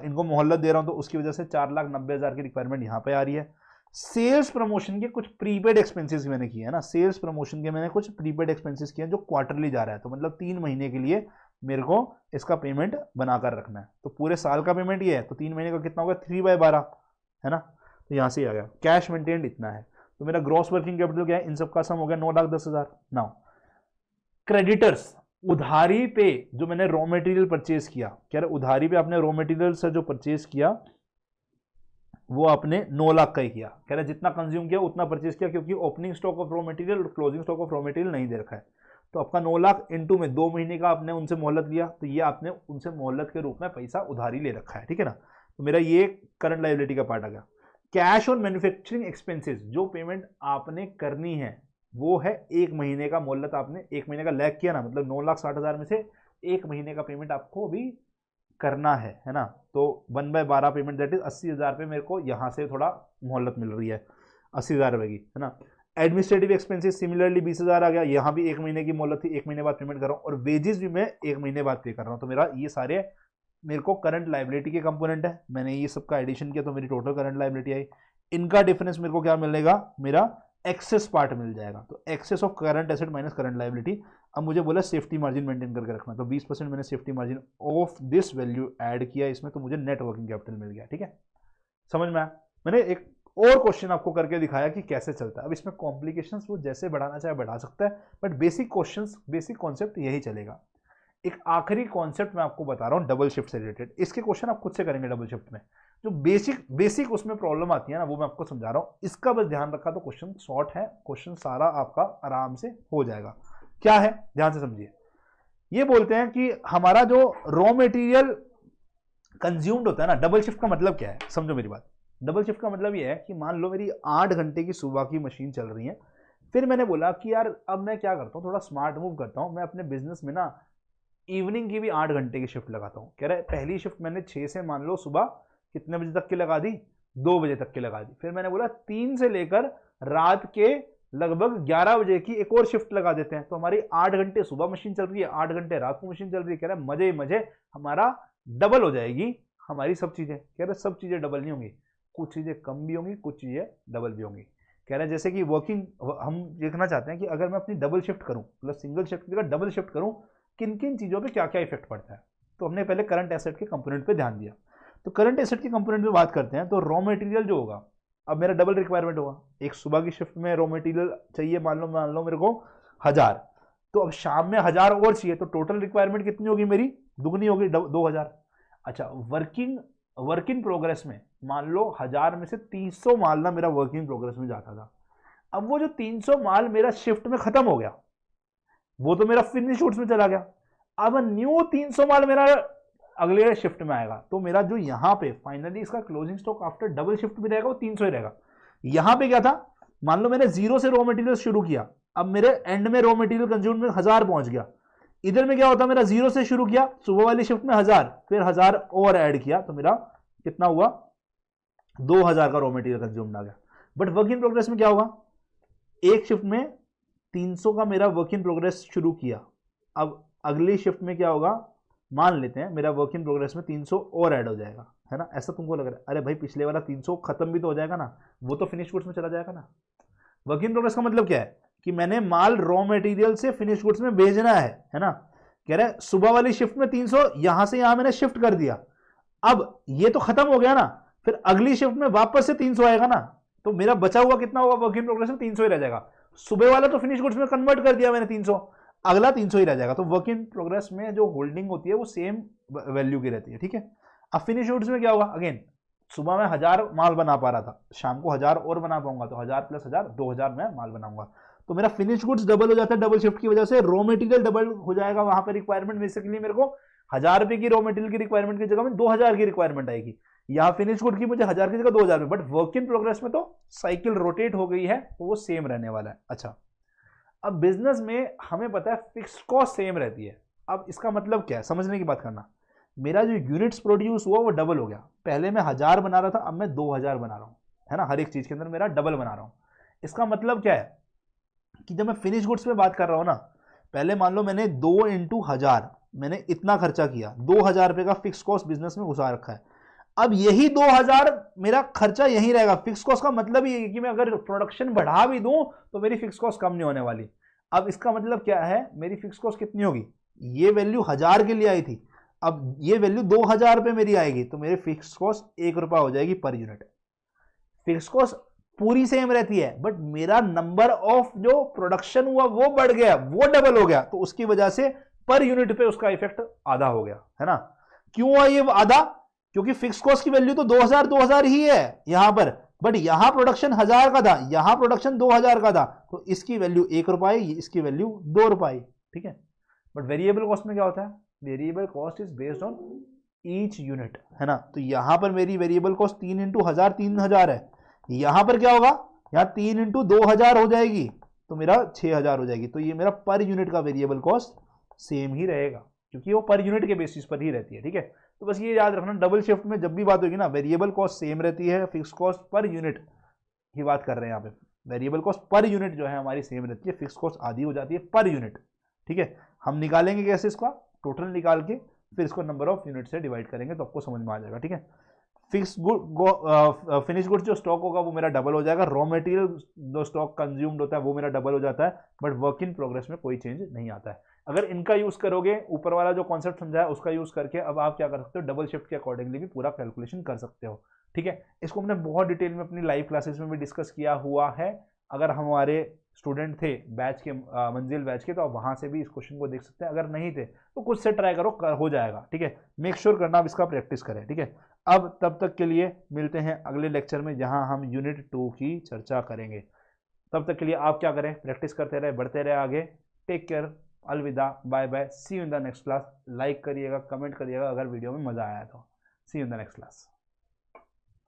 इनको मोहल्लत दे रहा हूँ, तो उसकी वजह से 4,90,000 की रिक्वायरमेंट यहाँ पे आ रही है। सेल्स प्रमोशन के कुछ प्रीपेड एक्सपेंसेस मैंने किए है ना, सेल्स प्रमोशन के मैंने कुछ प्रीपेड एक्सपेंसेस किए हैं जो क्वार्टरली जा रहा है, तो मतलब 3 महीने के लिए मेरे को इसका पेमेंट बनाकर रखना है, तो पूरे साल का पेमेंट ये है, तो 3 महीने का कितना होगा, 3/12, है ना, तो यहाँ से आ गया। कैश मेंटेन्ड इतना है, तो मेरा ग्रॉस वर्किंग कैपिटल क्या है, इन सब का सम हो गया 9,10,000। नाउ क्रेडिटर्स, उधारी पे जो मैंने रॉ मटेरियल परचेज किया, कह रहे उधारी पे आपने रॉ मटेरियल से जो परचेज किया वो आपने 9 लाख का ही किया, कह रहे जितना कंज्यूम किया उतना परचेज किया, क्योंकि opening stock of raw material और closing stock of raw material नहीं दे रखा है, तो आपका 9 लाख इंटू में 2 महीने का आपने उनसे मोहलत लिया, तो ये आपने उनसे मोहलत के रूप में पैसा उधारी ले रखा है, ठीक है ना, तो मेरा ये करंट लायबिलिटी का पार्ट आ गया। कैश और मैन्युफैक्चरिंग एक्सपेंसेस, जो पेमेंट आपने करनी है वो है 1 महीने का मोहलत, आपने 1 महीने का लैग किया ना, मतलब 9,60,000 में से 1 महीने का पेमेंट आपको भी करना है ना, तो 1/12 पेमेंट, दैट इज 80,000 पे मेरे को यहाँ से थोड़ा मोहलत मिल रही है 80,000 रुपए की, है ना। एडमिनिस्ट्रेटिव एक्सपेंसेस सिमिलरली 20,000 आ गया, यहाँ भी 1 महीने की मोहलत थी, 1 महीने बाद पेमेंट कर रहा हूँ, और वेजेस भी मैं 1 महीने बाद पे कर रहा हूँ, तो मेरा ये सारे मेरे को करंट लायबिलिटी के कंपोनेंट है, मैंने ये सबका एडिशन किया तो मेरी टोटल करंट लायबिलिटी आई, इनका डिफरेंस मेरे को क्या मिलेगा, मेरा एक्सेस पार्ट मिल जाएगा, तो excess of current asset minus current liability. अब मुझे बोला सेफ्टी मार्जिन मेंटेन करके रखना, तो 20% मैंने safety margin of this value add किया इसमें, तो मुझे नेट वर्किंग कैपिटल मिल गया, ठीक है, समझ में आया। मैंने एक और क्वेश्चन आपको करके दिखाया कि कैसे चलता है, अब इसमें कॉम्प्लिकेशंस वो जैसे बढ़ाना चाहे बढ़ा सकता है, but basic questions basic concept यही चलेगा। एक आखिरी कॉन्सेप्ट मैं आपको बता रहा हूँ डबल शिफ्ट से रिलेटेड, इसके क्वेश्चन आप खुद से करेंगे डबल शिफ्ट में, जो बेसिक उसमें प्रॉब्लम आती है ना वो मैं आपको समझा रहा हूँ, इसका बस ध्यान रखा तो क्वेश्चन शॉर्ट है, क्वेश्चन सारा आपका आराम से हो जाएगा। क्या है, ध्यान से समझिए, ये बोलते हैं कि हमारा जो रॉ मटेरियल कंज्यूम्ड होता है ना, डबल शिफ्ट का मतलब क्या है, समझो मेरी बात। डबल शिफ्ट का मतलब ये है कि मान लो मेरी 8 घंटे की सुबह की मशीन चल रही है, फिर मैंने बोला कि यार अब मैं क्या करता हूँ, थोड़ा स्मार्ट मूव करता हूँ, मैं अपने बिजनेस में ना इवनिंग की भी 8 घंटे की शिफ्ट लगाता हूँ। कह रहे पहली शिफ्ट मैंने 6 से मान लो सुबह कितने बजे तक की लगा दी, 2 बजे तक की लगा दी। फिर मैंने बोला 3 से लेकर रात के लगभग 11 बजे की एक और शिफ्ट लगा देते हैं, तो हमारी 8 घंटे सुबह मशीन चल रही है, 8 घंटे रात को मशीन चल रही है। कह रहे मजे ही मजे, हमारा डबल हो जाएगी हमारी सब चीजें। कह रहे सब चीजें डबल नहीं होंगी, कुछ चीजें कम भी होंगी, कुछ चीजें डबल भी होंगी। कह रहे जैसे कि वर्किंग, हम देखना चाहते हैं कि अगर मैं अपनी डबल शिफ्ट करूं, मतलब सिंगल शिफ्ट की जगह डबल शिफ्ट करूं, किन किन चीजों पे क्या क्या इफेक्ट पड़ता है। तो हमने पहले करंट एसेट के कंपोनेंट पे ध्यान दिया। तो करंट एसेट के कंपोनेंट पे बात करते हैं, तो रॉ मटेरियल जो होगा, अब मेरा डबल रिक्वायरमेंट होगा। एक सुबह की शिफ्ट में रॉ मटेरियल चाहिए मान लो मेरे को 1000, तो अब शाम में 1000 और चाहिए, तो टोटल रिक्वायरमेंट कितनी होगी मेरी, दुगनी होगी, 2000। अच्छा, वर्क इन प्रोग्रेस में मान लो 1000 में से 300 माल ना मेरा वर्क इन प्रोग्रेस में जाता था। अब वो जो 300 माल मेरा शिफ्ट में खत्म हो गया, वो तो मेरा फिनिश गुड्स में चला गया। अब न्यू 300 माल मेरा अगले शिफ्ट में आएगा, तो मेरा जो यहां पे फाइनली इसका closing stock after double shift भी रहेगा, वो 300 ही रहेगा। यहां पे क्या था, मान लो मैंने 0 से रॉ मटेरियल शुरू किया, अब मेरे एंड में रॉ मटेरियल कंज्यूम में 1000 पहुंच गया। इधर में क्या होता, मेरा 0 से शुरू किया सुबह वाली शिफ्ट में 1000, फिर 1000 और ऐड किया, तो मेरा कितना हुआ, 2000 का रॉ मटेरियल कंज्यूम आ गया। बट वर्क इन प्रोग्रेस में क्या होगा, एक शिफ्ट में 300 का मेरा वर्क इन प्रोग्रेस शुरू किया, अब अगली शिफ्ट में क्या होगा, मान लेते हैं मेरा वर्क इन प्रोग्रेस में 300 और ऐड हो जाएगा, है ना। ऐसा तुमको लग रहा है, अरे भाई पिछले वाला 300 खत्म भी तो हो जाएगा ना, वो तो फिनिश गुड्स में चला जाएगा ना। वर्क इन प्रोग्रेस का मतलब क्या है कि मैंने माल रॉ मटेरियल से फिनिश गुड्स में भेजना है ना। कह रहे सुबह वाली शिफ्ट में 300, यहां से यहां मैंने शिफ्ट कर दिया, अब ये तो खत्म हो गया ना, फिर अगली शिफ्ट में वापस से 300 आएगा ना, तो मेरा बचा हुआ कितना होगा वर्क इन प्रोग्रेस में, 300 ही रह जाएगा। सुबह वाला तो फिनिश गुड्स में कन्वर्ट कर दिया मैंने 300, अगला 300 ही रह जाएगा। तो वर्क इन प्रोग्रेस में जो होल्डिंग होती है वो सेम वैल्यू की रहती है, ठीक है। अब फिनिश गुड्स में क्या होगा, अगेन सुबह में 1000 माल बना पा रहा था, शाम को 1000 और बना पाऊंगा, तो 1000 प्लस 1000 2000 में माल बनाऊंगा, तो मेरा फिनिश गुड्स डबल हो जाता है डबल शिफ्ट की वजह से, रॉ मटेरियल डबल हो जाएगा। वहां पर रिक्वायरमेंट बेसिकली मेरे को 1000 रुपए की रॉ मटेरियल की रिक्वायरमेंट की जगह में 2000 की रिक्वायरमेंट आएगी। यहाँ फिनिश गुड की मुझे 1000 की जगह 2000 में, बट वर्क इन प्रोग्रेस में तो साइकिल रोटेट हो गई है, तो वो सेम रहने वाला है। अच्छा, अब बिजनेस में हमें पता है फिक्स्ड कॉस्ट सेम रहती है। अब इसका मतलब क्या है, समझने की बात करना। मेरा जो यूनिट्स प्रोड्यूस हुआ वो डबल हो गया, पहले मैं 1000 बना रहा था, अब मैं 2000 बना रहा हूं, है ना। हर एक चीज के अंदर मेरा डबल बना रहा हूं। इसका मतलब क्या है कि जब मैं फिनिश गुड्स में बात कर रहा हूं ना, पहले मान लो मैंने 2 इंटू 1000 मैंने इतना खर्चा किया, 2000 रुपए का फिक्स कॉस्ट बिजनेस में घुसा रखा है। अब यही 2000 मेरा खर्चा यही रहेगा। फिक्स कॉस्ट का मतलब ये है कि मैं अगर प्रोडक्शन बढ़ा भी दूं तो मेरी फिक्स कॉस्ट कम नहीं होने वाली। अब इसका मतलब क्या है, मेरी फिक्स कॉस्ट कितनी होगी, ये वैल्यू 1000 के लिए आई थी, अब ये वैल्यू 2000 पे मेरी आएगी, तो मेरी फिक्स कॉस्ट 1 रुपया हो जाएगी पर यूनिट। फिक्स कॉस्ट पूरी सेम रहती है, बट मेरा नंबर ऑफ जो प्रोडक्शन हुआ वो बढ़ गया, वो डबल हो गया, तो उसकी वजह से पर यूनिट पे उसका इफेक्ट आधा हो गया, है ना। क्यों हुआ ये आधा, क्योंकि फिक्स कॉस्ट की वैल्यू तो 2000 ही है यहां पर, बट यहां प्रोडक्शन 1000 का था, यहां प्रोडक्शन 2000 का था, तो इसकी वैल्यू 1 रुपए, इसकी वैल्यू 2 रुपए, ठीक है। बट वेरिएबल कॉस्ट में क्या होता है, variable cost is based on each unit, है ना। तो यहां पर मेरी वेरिएबल कॉस्ट 3 इंटू 1000 3000 है, यहां पर क्या होगा, यहां 3 इंटू 2000 हो जाएगी, तो मेरा 6000 हो जाएगी। तो ये मेरा पर यूनिट का वेरिएबल कॉस्ट सेम ही रहेगा, क्योंकि वो पर यूनिट के बेसिस पर ही रहती है, ठीक है। तो बस ये याद रखना, डबल शिफ्ट में जब भी बात होगी ना, वेरिएबल कॉस्ट सेम रहती है, फिक्स कॉस्ट पर यूनिट की बात कर रहे हैं यहाँ पे। वेरिएबल कॉस्ट पर यूनिट जो है हमारी सेम रहती है, फिक्स कॉस्ट आधी हो जाती है पर यूनिट, ठीक है। हम निकालेंगे कैसे इसका, टोटल निकाल के फिर इसको नंबर ऑफ यूनिट से डिवाइड करेंगे, तो आपको समझ में आ जाएगा, ठीक है। फिक्स गुड फिनिश गुड्स जो स्टॉक होगा वो मेरा डबल हो जाएगा, रॉ मटेरियल जो स्टॉक कंज्यूम्ड होता है वो मेरा डबल हो जाता है, बट वर्क इन प्रोग्रेस में कोई चेंज नहीं आता है। अगर इनका यूज करोगे, ऊपर वाला जो कॉन्सेप्ट समझाया उसका यूज करके, अब आप क्या कर सकते हो, डबल शिफ्ट के अकॉर्डिंगली भी पूरा कैलकुलेशन कर सकते हो, ठीक है। इसको हमने बहुत डिटेल में अपनी लाइव क्लासेस में भी डिस्कस किया हुआ है। अगर हमारे स्टूडेंट थे बैच के, मंजिल बैच के, तो आप वहां से भी इस क्वेश्चन को देख सकते हैं। अगर नहीं थे तो कुछ से ट्राई करो, हो जाएगा, ठीक है। मेक श्योर करना आप इसका प्रैक्टिस करें, ठीक है। अब तब तक के लिए मिलते हैं अगले लेक्चर में, जहां हम यूनिट 2 की चर्चा करेंगे। तब तक के लिए आप क्या करें, प्रैक्टिस करते रहे, बढ़ते रहे आगे। Take care. अलविदा, bye bye, see you in the next class. Like करिएगा, कमेंट करिएगा अगर वीडियो में मजा आया तो। See you in the next class.